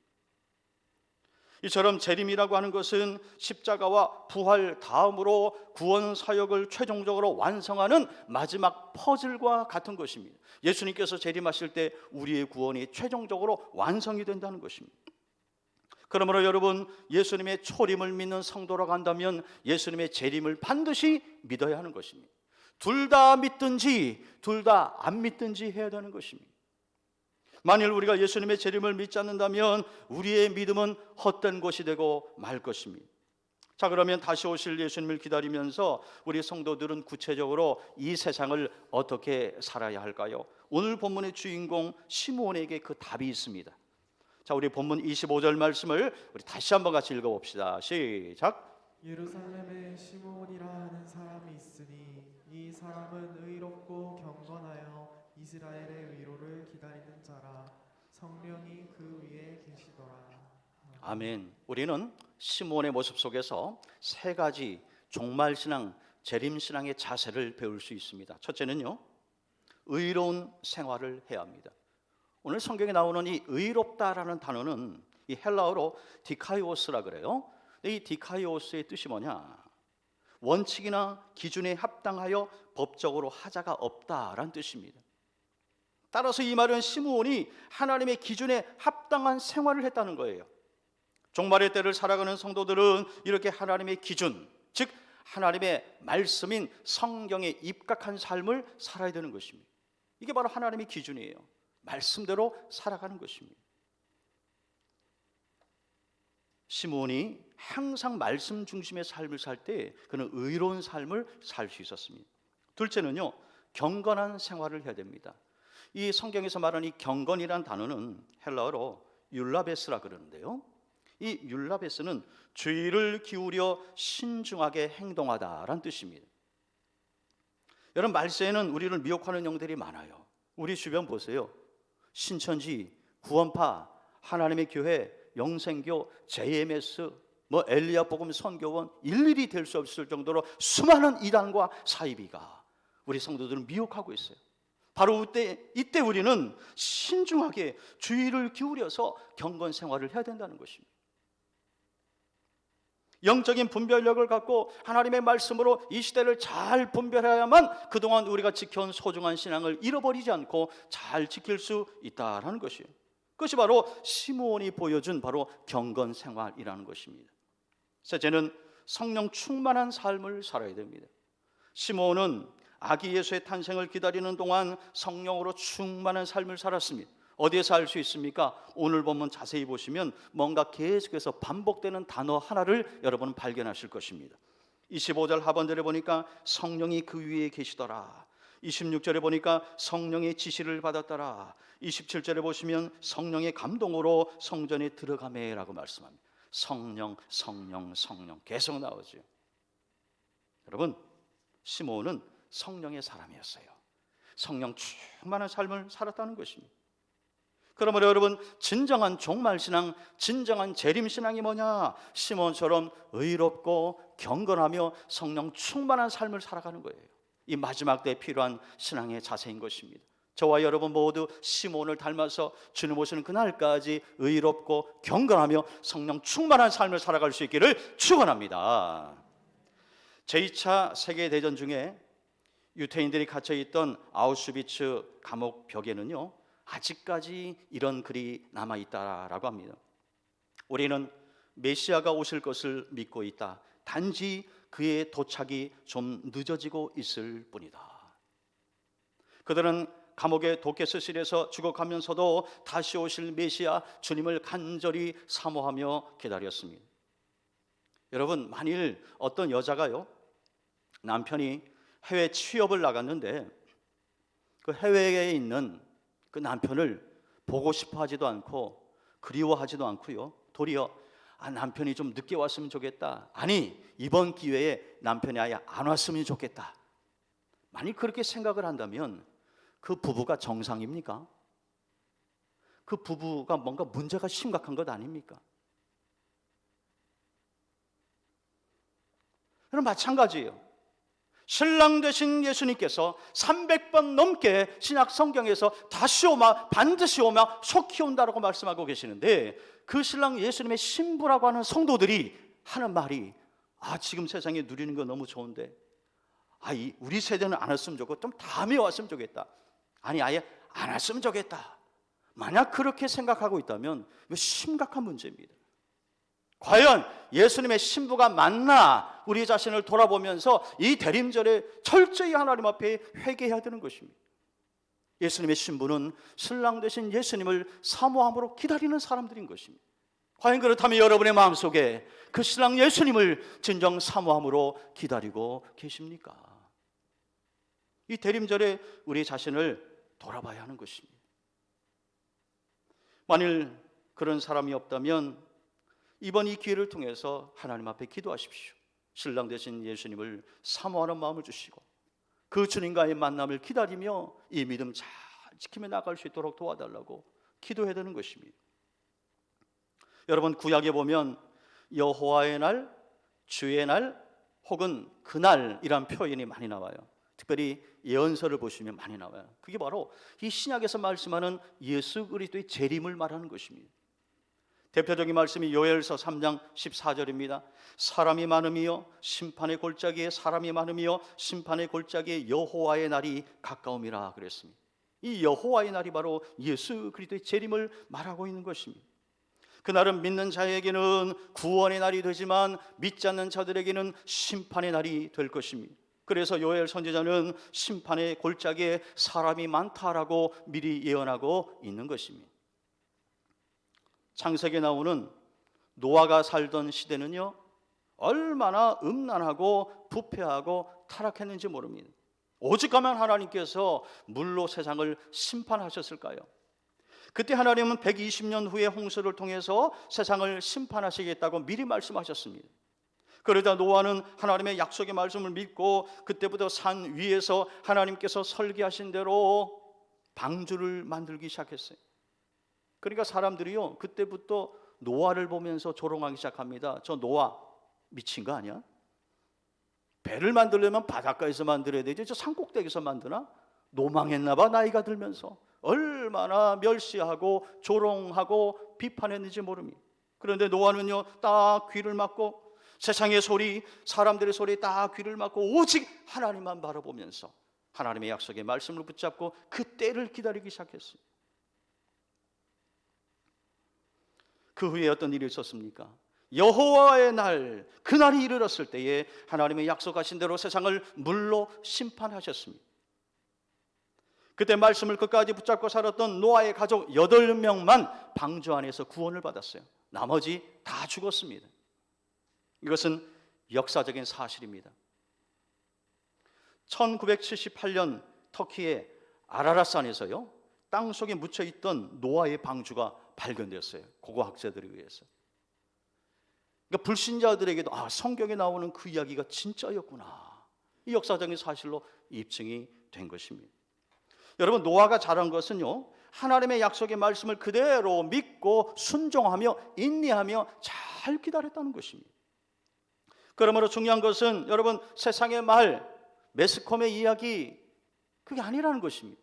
이처럼 재림이라고 하는 것은 십자가와 부활 다음으로 구원 사역을 최종적으로 완성하는 마지막 퍼즐과 같은 것입니다. 예수님께서 재림하실 때 우리의 구원이 최종적으로 완성이 된다는 것입니다. 그러므로 여러분, 예수님의 초림을 믿는 성도라고 한다면 예수님의 재림을 반드시 믿어야 하는 것입니다. 둘 다 믿든지 둘 다 안 믿든지 해야 되는 것입니다. 만일 우리가 예수님의 재림을 믿지 않는다면 우리의 믿음은 헛된 것이 되고 말 것입니다. 자, 그러면 다시 오실 예수님을 기다리면서 우리 성도들은 구체적으로 이 세상을 어떻게 살아야 할까요? 오늘 본문의 주인공 시므온에게 그 답이 있습니다. 자, 우리 본문 25절 말씀을 우리 다시 한번 같이 읽어봅시다. 시작. 예루살렘에 시므온이라 하는 사람이 있으니 이 사람은 의롭고 경건하여 이스라엘의 위로를 기다리는 자라. 성령이 그 위에 계시더라. 아멘. 우리는 시므온의 모습 속에서 세 가지 종말신앙, 재림신앙의 자세를 배울 수 있습니다. 첫째는요, 의로운 생활을 해야 합니다. 오늘 성경에 나오는 이 의롭다라는 단어는 이 헬라어로 디카이오스라 그래요. 이 디카이오스의 뜻이 뭐냐? 원칙이나 기준에 합당하여 법적으로 하자가 없다라는 뜻입니다. 따라서 이 말은 시므온이 하나님의 기준에 합당한 생활을 했다는 거예요. 종말의 때를 살아가는 성도들은 이렇게 하나님의 기준, 즉 하나님의 말씀인 성경에 입각한 삶을 살아야 되는 것입니다. 이게 바로 하나님의 기준이에요. 말씀대로 살아가는 것입니다. 시므온이 항상 말씀 중심의 삶을 살 때 그는 의로운 삶을 살 수 있었습니다. 둘째는요, 경건한 생활을 해야 됩니다. 이 성경에서 말하는 이 경건이란 단어는 헬라어로 율라베스라 그러는데요, 이 율라베스는 주의를 기울여 신중하게 행동하다라는 뜻입니다. 여러분, 말세에는 우리를 미혹하는 영들이 많아요. 우리 주변 보세요. 신천지, 구원파, 하나님의 교회, 영생교, JMS, 엘리야 복음 선교원, 일일이 될 수 없을 정도로 수많은 이단과 사이비가 우리 성도들을 미혹하고 있어요. 바로 이때 우리는 신중하게 주의를 기울여서 경건 생활을 해야 된다는 것입니다. 영적인 분별력을 갖고 하나님의 말씀으로 이 시대를 잘 분별해야만 그동안 우리가 지켜온 소중한 신앙을 잃어버리지 않고 잘 지킬 수 있다는 것이에요. 그것이 바로 시므온이 보여준 바로 경건 생활이라는 것입니다. 셋째는 성령 충만한 삶을 살아야 됩니다. 시므온은 아기 예수의 탄생을 기다리는 동안 성령으로 충만한 삶을 살았습니다. 어디에서 알 수 있습니까? 오늘 본문 자세히 보시면 뭔가 계속해서 반복되는 단어 하나를 여러분은 발견하실 것입니다. 25절 하반절에 보니까 성령이 그 위에 계시더라. 26절에 보니까 성령의 지시를 받았더라. 27절에 보시면 성령의 감동으로 성전에 들어가매라고 말씀합니다. 성령, 성령, 성령 계속 나오죠. 여러분, 시므온은 성령의 사람이었어요. 성령 충만한 삶을 살았다는 것입니다. 그러므로 여러분, 진정한 종말신앙, 진정한 재림신앙이 뭐냐? 시므온처럼 의롭고 경건하며 성령 충만한 삶을 살아가는 거예요. 이 마지막 때에 필요한 신앙의 자세인 것입니다. 저와 여러분 모두 시므온을 닮아서 주님 오시는 그날까지 의롭고 경건하며 성령 충만한 삶을 살아갈 수 있기를 축원합니다. 제2차 세계대전 중에 유태인들이 갇혀있던 아우슈비츠 감옥 벽에는요, 아직까지 이런 글이 남아있다라고 합니다. 우리는 메시아가 오실 것을 믿고 있다. 단지 그의 도착이 좀 늦어지고 있을 뿐이다. 그들은 감옥의 도케스실에서 죽어가면서도 다시 오실 메시아 주님을 간절히 사모하며 기다렸습니다. 여러분, 만일 어떤 여자가요, 남편이 해외 취업을 나갔는데 그 해외에 있는 그 남편을 보고 싶어 하지도 않고 그리워하지도 않고요, 도리어 남편이 좀 늦게 왔으면 좋겠다, 아니 이번 기회에 남편이 아예 안 왔으면 좋겠다, 만약 그렇게 생각을 한다면 그 부부가 정상입니까? 그 부부가 뭔가 문제가 심각한 것 아닙니까? 그럼 마찬가지예요. 신랑 되신 예수님께서 300번 넘게 신약 성경에서 다시 오마, 반드시 오마, 속히 온다라고 말씀하고 계시는데, 그 신랑 예수님의 신부라고 하는 성도들이 하는 말이, 지금 세상에 누리는 거 너무 좋은데 우리 세대는 안 왔으면 좋겠고 좀 다음에 왔으면 좋겠다, 아니 아예 안 왔으면 좋겠다. 만약 그렇게 생각하고 있다면 이거 심각한 문제입니다. 과연 예수님의 신부가 맞나 우리 자신을 돌아보면서 이 대림절에 철저히 하나님 앞에 회개해야 되는 것입니다. 예수님의 신부는 신랑 되신 예수님을 사모함으로 기다리는 사람들인 것입니다. 과연 그렇다면 여러분의 마음속에 그 신랑 예수님을 진정 사모함으로 기다리고 계십니까? 이 대림절에 우리 자신을 돌아봐야 하는 것입니다. 만일 그런 사람이 없다면 이번 이 기회를 통해서 하나님 앞에 기도하십시오. 신랑 되신 예수님을 사모하는 마음을 주시고 그 주님과의 만남을 기다리며 이 믿음 잘 지키며 나갈 수 있도록 도와달라고 기도해야 되는 것입니다. 여러분, 구약에 보면 여호와의 날, 주의 날 혹은 그날이란 표현이 많이 나와요. 특별히 예언서를 보시면 많이 나와요. 그게 바로 이 신약에서 말씀하는 예수 그리스도의 재림을 말하는 것입니다. 대표적인 말씀이 요엘서 3장 14절입니다. 사람이 많음이여 심판의 골짜기에 사람이 많음이여 심판의 골짜기에 여호와의 날이 가까움이라 그랬습니다. 이 여호와의 날이 바로 예수 그리스도의 재림을 말하고 있는 것입니다. 그날은 믿는 자에게는 구원의 날이 되지만 믿지 않는 자들에게는 심판의 날이 될 것입니다. 그래서 요엘 선지자는 심판의 골짜기에 사람이 많다라고 미리 예언하고 있는 것입니다. 창세기에 나오는 노아가 살던 시대는요, 얼마나 음란하고 부패하고 타락했는지 모릅니다. 오직하면 하나님께서 물로 세상을 심판하셨을까요? 그때 하나님은 120년 후에 홍수를 통해서 세상을 심판하시겠다고 미리 말씀하셨습니다. 그러자 노아는 하나님의 약속의 말씀을 믿고 그때부터 산 위에서 하나님께서 설계하신 대로 방주를 만들기 시작했어요. 그러니까 사람들이요, 그때부터 노아를 보면서 조롱하기 시작합니다. 저 노아 미친 거 아니야? 배를 만들려면 바닷가에서 만들어야 되지 저 산꼭대기에서 만드나? 노망했나 봐. 나이가 들면서 얼마나 멸시하고 조롱하고 비판했는지 모릅니다. 그런데 노아는요, 딱 귀를 막고 세상의 소리, 사람들의 소리에 딱 귀를 막고 오직 하나님만 바라보면서 하나님의 약속의 말씀을 붙잡고 그 때를 기다리기 시작했어요. 그 후에 어떤 일이 있었습니까? 여호와의 날, 그날이 이르렀을 때에 하나님의 약속하신 대로 세상을 물로 심판하셨습니다. 그때 말씀을 끝까지 붙잡고 살았던 노아의 가족 8명만 방주 안에서 구원을 받았어요. 나머지 다 죽었습니다. 이것은 역사적인 사실입니다. 1978년 터키의 아라랏산에서요, 땅 속에 묻혀 있던 노아의 방주가 발견되었어요. 고고학자들에 의해서. 그러니까 불신자들에게도 성경에 나오는 그 이야기가 진짜였구나, 이 역사적인 사실로 입증이 된 것입니다. 여러분, 노아가 잘한 것은요, 하나님의 약속의 말씀을 그대로 믿고 순종하며 인내하며 잘 기다렸다는 것입니다. 그러므로 중요한 것은 여러분, 세상의 말, 매스컴의 이야기, 그게 아니라는 것입니다.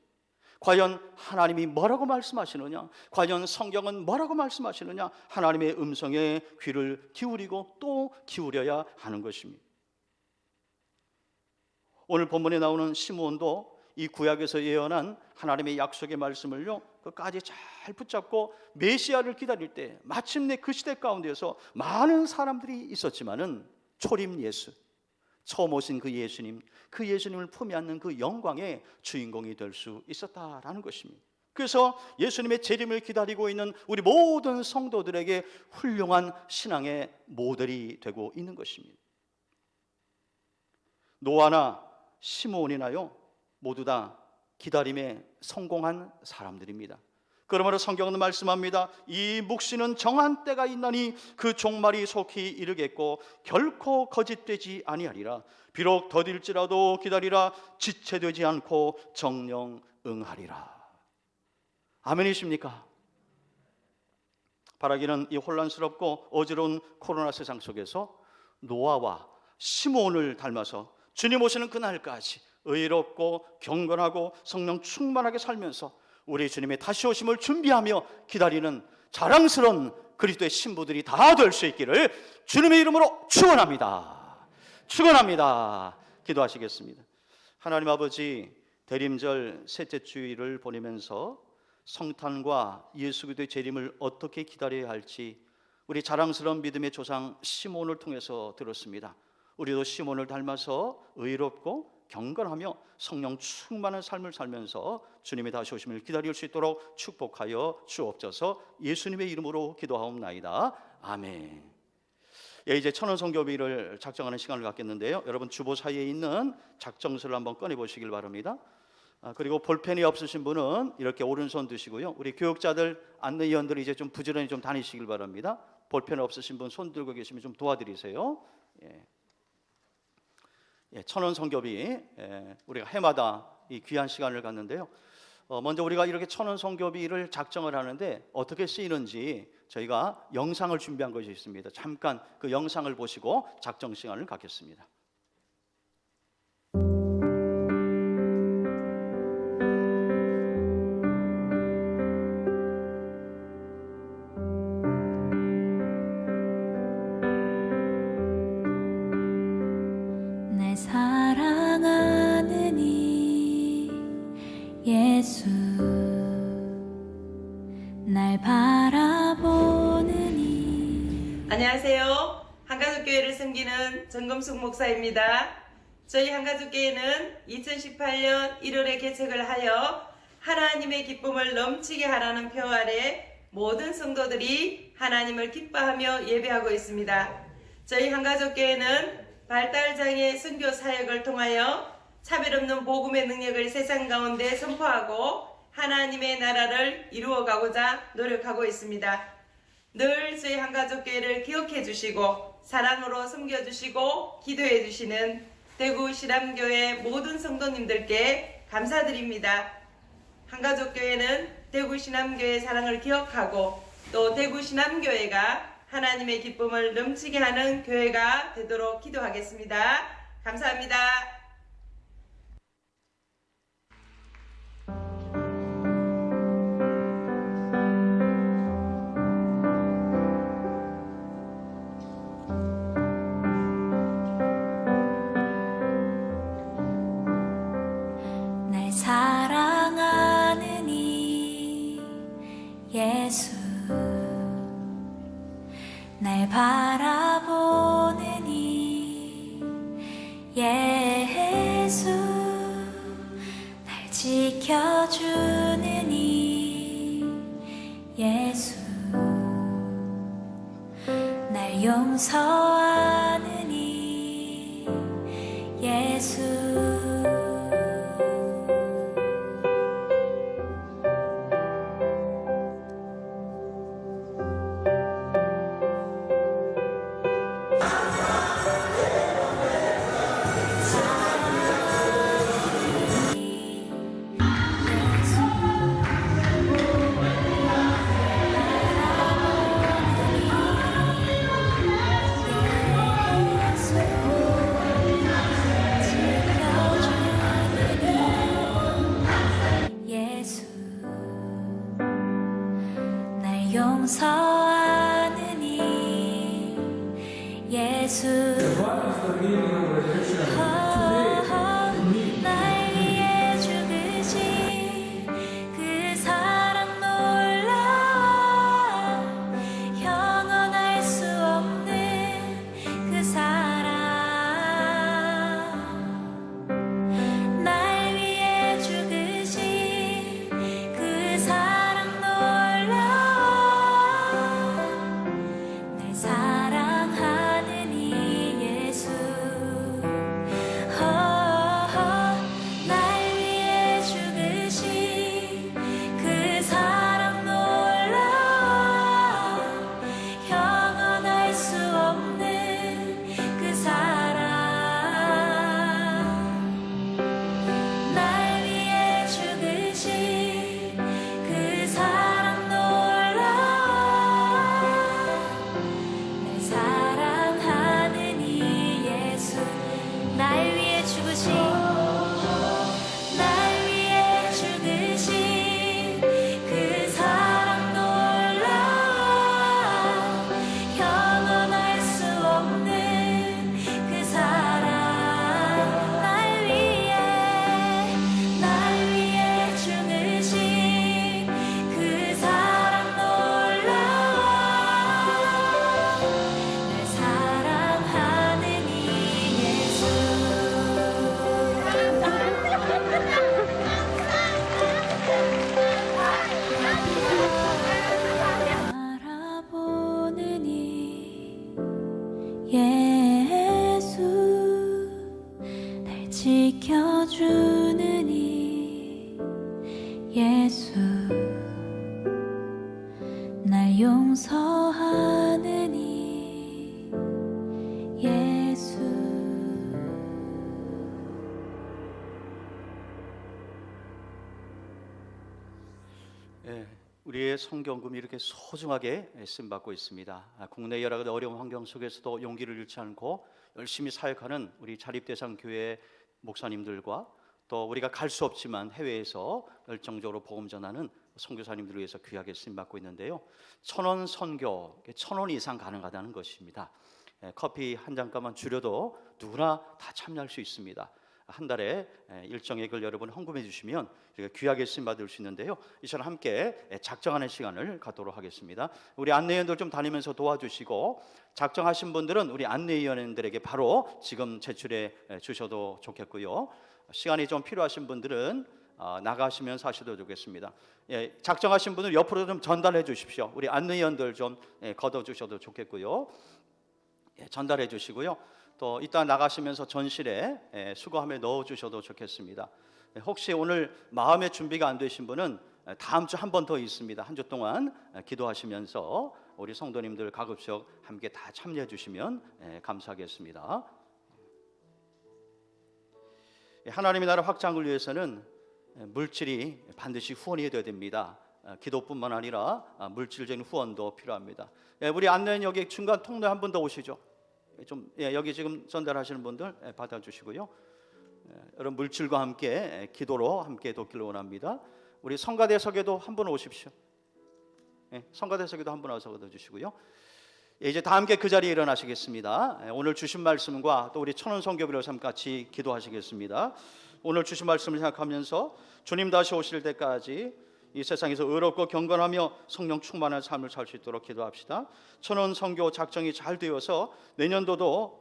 과연 하나님이 뭐라고 말씀하시느냐, 과연 성경은 뭐라고 말씀하시느냐, 하나님의 음성에 귀를 기울이고 또 기울여야 하는 것입니다. 오늘 본문에 나오는 시므온도 이 구약에서 예언한 하나님의 약속의 말씀을요, 끝까지 잘 붙잡고 메시아를 기다릴 때 마침내 그 시대 가운데서 많은 사람들이 있었지만은 초림 예수, 처음 오신 그 예수님, 그 예수님을 품에 안는 그 영광의 주인공이 될 수 있었다라는 것입니다. 그래서 예수님의 재림을 기다리고 있는 우리 모든 성도들에게 훌륭한 신앙의 모델이 되고 있는 것입니다. 노아나 시므온이나요, 모두 다 기다림에 성공한 사람들입니다. 그러므로 성경은 말씀합니다. 이 묵시는 정한 때가 있나니 그 종말이 속히 이르겠고 결코 거짓되지 아니하리라. 비록 더딜지라도 기다리라. 지체되지 않고 정령 응하리라. 아멘이십니까? 바라기는 이 혼란스럽고 어지러운 코로나 세상 속에서 노아와 시므온을 닮아서 주님 오시는 그날까지 의롭고 경건하고 성령 충만하게 살면서 우리 주님의 다시 오심을 준비하며 기다리는 자랑스러운 그리스도의 신부들이 다 될 수 있기를 주님의 이름으로 축원합니다. 축원합니다. 기도하시겠습니다. 하나님 아버지, 대림절 셋째 주일을 보내면서 성탄과 예수 그리스도의 재림을 어떻게 기다려야 할지 우리 자랑스러운 믿음의 조상 시몬을 통해서 들었습니다. 우리도 시몬을 닮아서 의롭고 경건하며 성령 충만한 삶을 살면서 주님의 다시 오심을 기다릴 수 있도록 축복하여 주옵소서. 예수님의 이름으로 기도하옵나이다. 아멘. 예, 이제 천원성교비를 작정하는 시간을 갖겠는데요, 여러분 주보 사이에 있는 작정서를 한번 꺼내 보시길 바랍니다. 그리고 볼펜이 없으신 분은 이렇게 오른손 드시고요, 우리 교육자들 안내위원들이 이제 좀 부지런히 좀 다니시길 바랍니다. 볼펜 없으신 분 손 들고 계시면 좀 도와드리세요. 천원성교비, 우리가 해마다 이 귀한 시간을 갖는데요, 먼저 우리가 이렇게 천원성교비를 작정을 하는데 어떻게 쓰이는지 저희가 영상을 준비한 것이 있습니다. 잠깐 그 영상을 보시고 작정 시간을 갖겠습니다. 날 사랑하는 이 예수, 날 바라보는 이. 안녕하세요. 한가족교회를 섬기는 정금숙 목사입니다. 저희 한가족교회는 2018년 1월에 개척을 하여 하나님의 기쁨을 넘치게 하라는 표 아래 모든 성도들이 하나님을 기뻐하며 예배하고 있습니다. 저희 한가족교회는 발달장애 선교 사역을 통하여 차별 없는 복음의 능력을 세상 가운데 선포하고 하나님의 나라를 이루어가고자 노력하고 있습니다. 늘 저희 한가족교회를 기억해 주시고 사랑으로 섬겨주시고 기도해 주시는 대구 신암교회 모든 성도님들께 감사드립니다. 한가족교회는 대구 신암교회의 사랑을 기억하고 또 대구 신암교회가 하나님의 기쁨을 넘치게 하는 교회가 되도록 기도하겠습니다. 감사합니다. 날 사랑하는 이 예수, 날 바라보는 이 예수, 날 지켜주는 이 예수, 날 용서하는 이 예수. 예수, 날 용서하는 이 예수, 날 위해 죽으신 그 사랑 놀라 형언할 수 없는 그 사랑, 날 위해 죽으신 그 사랑 놀라 날 사랑하는 이 예수. 우리의 성경금이 이렇게 소중하게 쓰임받고 있습니다. 국내 여러 가지 어려운 환경 속에서도 용기를 잃지 않고 열심히 사역하는 우리 자립대상 교회 목사님들과 또 우리가 갈 수 없지만 해외에서 열정적으로 복음 전하는 선교사님들을 위해서 귀하게 쓰임받고 있는데요. 1,000원 선교, 1,000원 이상 가능하다는 것입니다. 커피 한 잔값만 줄여도 누구나 다 참여할 수 있습니다. 한 달에 일정액을 여러분 헌금해 주시면 우리가 귀하게 쓰임 받을 수 있는데요. 이처럼 함께 작정하는 시간을 갖도록 하겠습니다. 우리 안내위원들 좀 다니면서 도와주시고, 작정하신 분들은 우리 안내위원들에게 바로 지금 제출해 주셔도 좋겠고요. 시간이 좀 필요하신 분들은 나가시면서 하셔도 좋겠습니다. 작정하신 분들 옆으로 좀 전달해 주십시오. 우리 안내위원들 좀 걷어 주셔도 좋겠고요. 전달해 주시고요. 또 이따 나가시면서 전실에 수거함에 넣어 주셔도 좋겠습니다. 혹시 오늘 마음의 준비가 안 되신 분은 다음 주 한 번 더 있습니다. 한 주 동안 기도하시면서 우리 성도님들 가급적 함께 다 참여해 주시면 감사하겠습니다. 하나님의 나라 확장을 위해서는 물질이 반드시 후원이 되어야 됩니다. 기도뿐만 아니라 물질적인 후원도 필요합니다. 우리 안내는 여기 중간 통로에 한 분 더 오시죠. 여기 지금 전달하시는 분들 받아주시고요. 여러분 물질과 함께 기도로 함께 돕기를 원합니다. 우리 성가대석에도 한 분 오십시오. 성가대석에도 한 분 와서 얻어주시고요. 이제 다 함께 그 자리에 일어나시겠습니다. 오늘 주신 말씀과 또 우리 천원 선교비를 삼 같이 기도하시겠습니다. 오늘 주신 말씀을 생각하면서 주님 다시 오실 때까지 이 세상에서 의롭고 경건하며 성령 충만한 삶을 살 수 있도록 기도합시다. 천원 선교 작정이 잘 되어서 내년도도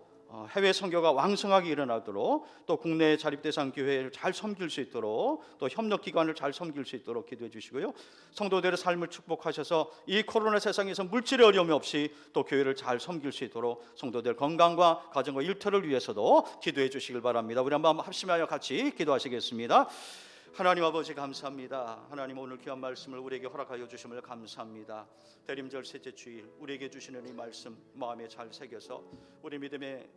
해외 선교가 왕성하게 일어나도록, 또 국내 자립대상 교회를 잘 섬길 수 있도록, 또 협력기관을 잘 섬길 수 있도록 기도해 주시고요. 성도들의 삶을 축복하셔서 이 코로나 세상에서 물질의 어려움이 없이 또 교회를 잘 섬길 수 있도록 성도들 건강과 가정과 일터를 위해서도 기도해 주시길 바랍니다. 우리 한번 합심하여 같이 기도하시겠습니다. 하나님 아버지 감사합니다. 하나님 오늘 귀한 말씀을 우리에게 허락하여 주심을 감사합니다. 대림절 셋째 주일 우리에게 주시는 이 말씀 마음에 잘 새겨서 우리 믿음의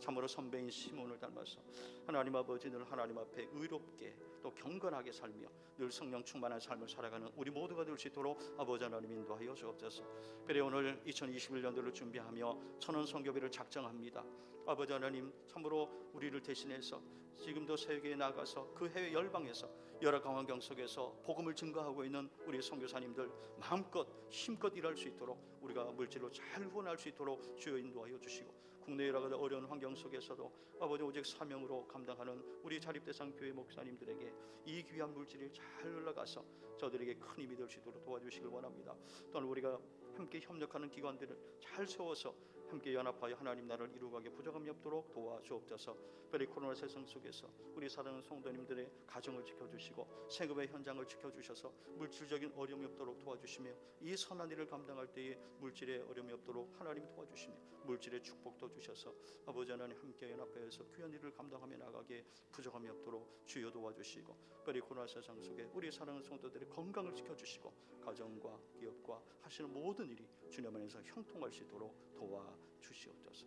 참으로 선배인 시몬을 닮아서 하나님 아버지 늘 하나님 앞에 의롭게 또 경건하게 살며 늘 성령 충만한 삶을 살아가는 우리 모두가 될 수 있도록 아버지 하나님 인도하여 주옵소서. 그래 오늘 2021년도를 준비하며 천원 선교비를 작정합니다. 아버지 하나님 참으로 우리를 대신해서 지금도 세계에 나가서 그 해외 열방에서 여러 환경 속에서 복음을 증거하고 있는 우리 선교사님들 마음껏 힘껏 일할 수 있도록 우리가 물질로 잘 후원할 수 있도록 주여 인도하여 주시고, 국내 여러 가지 어려운 환경 속에서도 아버지 오직 사명으로 감당하는 우리 자립대상 교회 목사님들에게 이 귀한 물질이 잘 흘러가서 저들에게 큰 힘이 될 수 있도록 도와주시길 원합니다. 또한 우리가 함께 협력하는 기관들을 잘 세워서 함께 연합하여 하나님 나라를 이루어가게 부족함이 없도록 도와주옵소서. 특별히 코로나 세상 속에서 우리 사랑하는 성도님들의 가정을 지켜주시고 생업의 현장을 지켜주셔서 물질적인 어려움이 없도록 도와주시며, 이 선한 일을 감당할 때에 물질의 어려움이 없도록 하나님 도와주시며 물질의 축복도 주셔서 아버지 하나님 함께 연합하여서 귀한 일을 감당하며 나가게 부족함이 없도록 주여 도와주시고, 특별히 코로나 세상 속에 우리 사랑하는 성도들의 건강을 지켜주시고 가정과 기업과 하시는 모든 일이 주님 안에서 형통할 수 있도록 도와주시옵소서.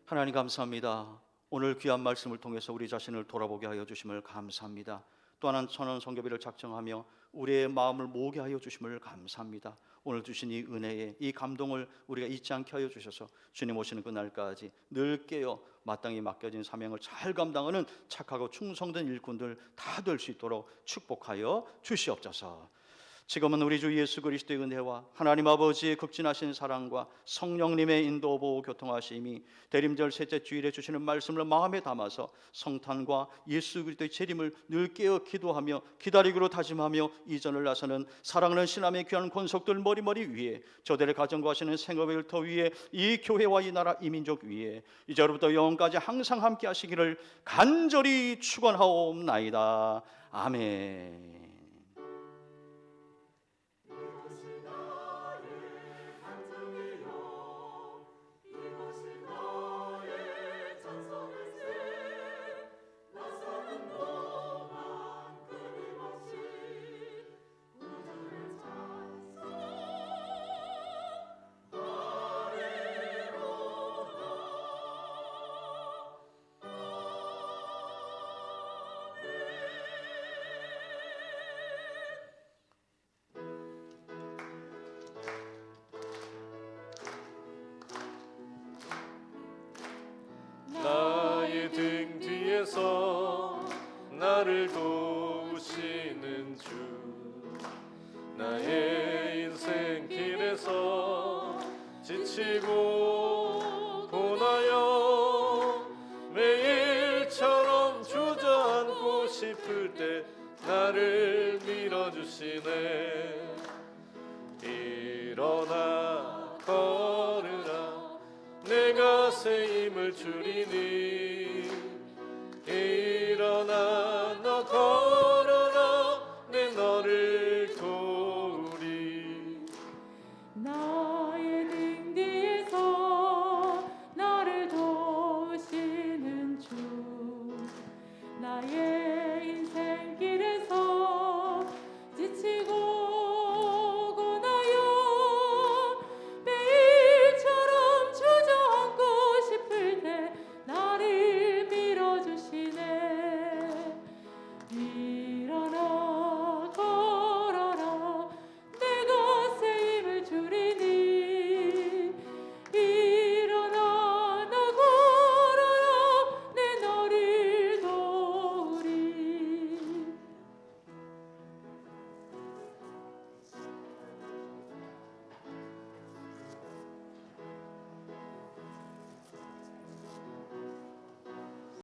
하나님 감사합니다. 오늘 귀한 말씀을 통해서 우리 자신을 돌아보게 하여 주심을 감사합니다. 또 하나는 천원 선교비를 작정하며 우리의 마음을 모으게 하여 주심을 감사합니다. 오늘 주신 이 은혜에 이 감동을 우리가 잊지 않게 하여 주셔서 주님 오시는 그날까지 늘 깨어 마땅히 맡겨진 사명을 잘 감당하는 착하고 충성된 일꾼들 다 될 수 있도록 축복하여 주시옵소서. 지금은 우리 주 예수 그리스도의 은혜와 하나님 아버지의 극진하신 사랑과 성령님의 인도 보호 교통하심이 대림절 셋째 주일에 주시는 말씀을 마음에 담아서 성탄과 예수 그리스도의 재림을 늘 깨어 기도하며 기다리기로 다짐하며 이전을 나서는 사랑하는 신함의 귀한 권속들 머리머리 위에, 저들의 가정과 하시는 생업의 일터 위에, 이 교회와 이 나라 이 민족 위에 이제로부터 영원까지 항상 함께 하시기를 간절히 축원하옵나이다. 아멘. 지치고 고나여 매일처럼 주저앉고 싶을 때 나를 밀어주시네. 일어나 걸으라 내가 새 힘을 주리니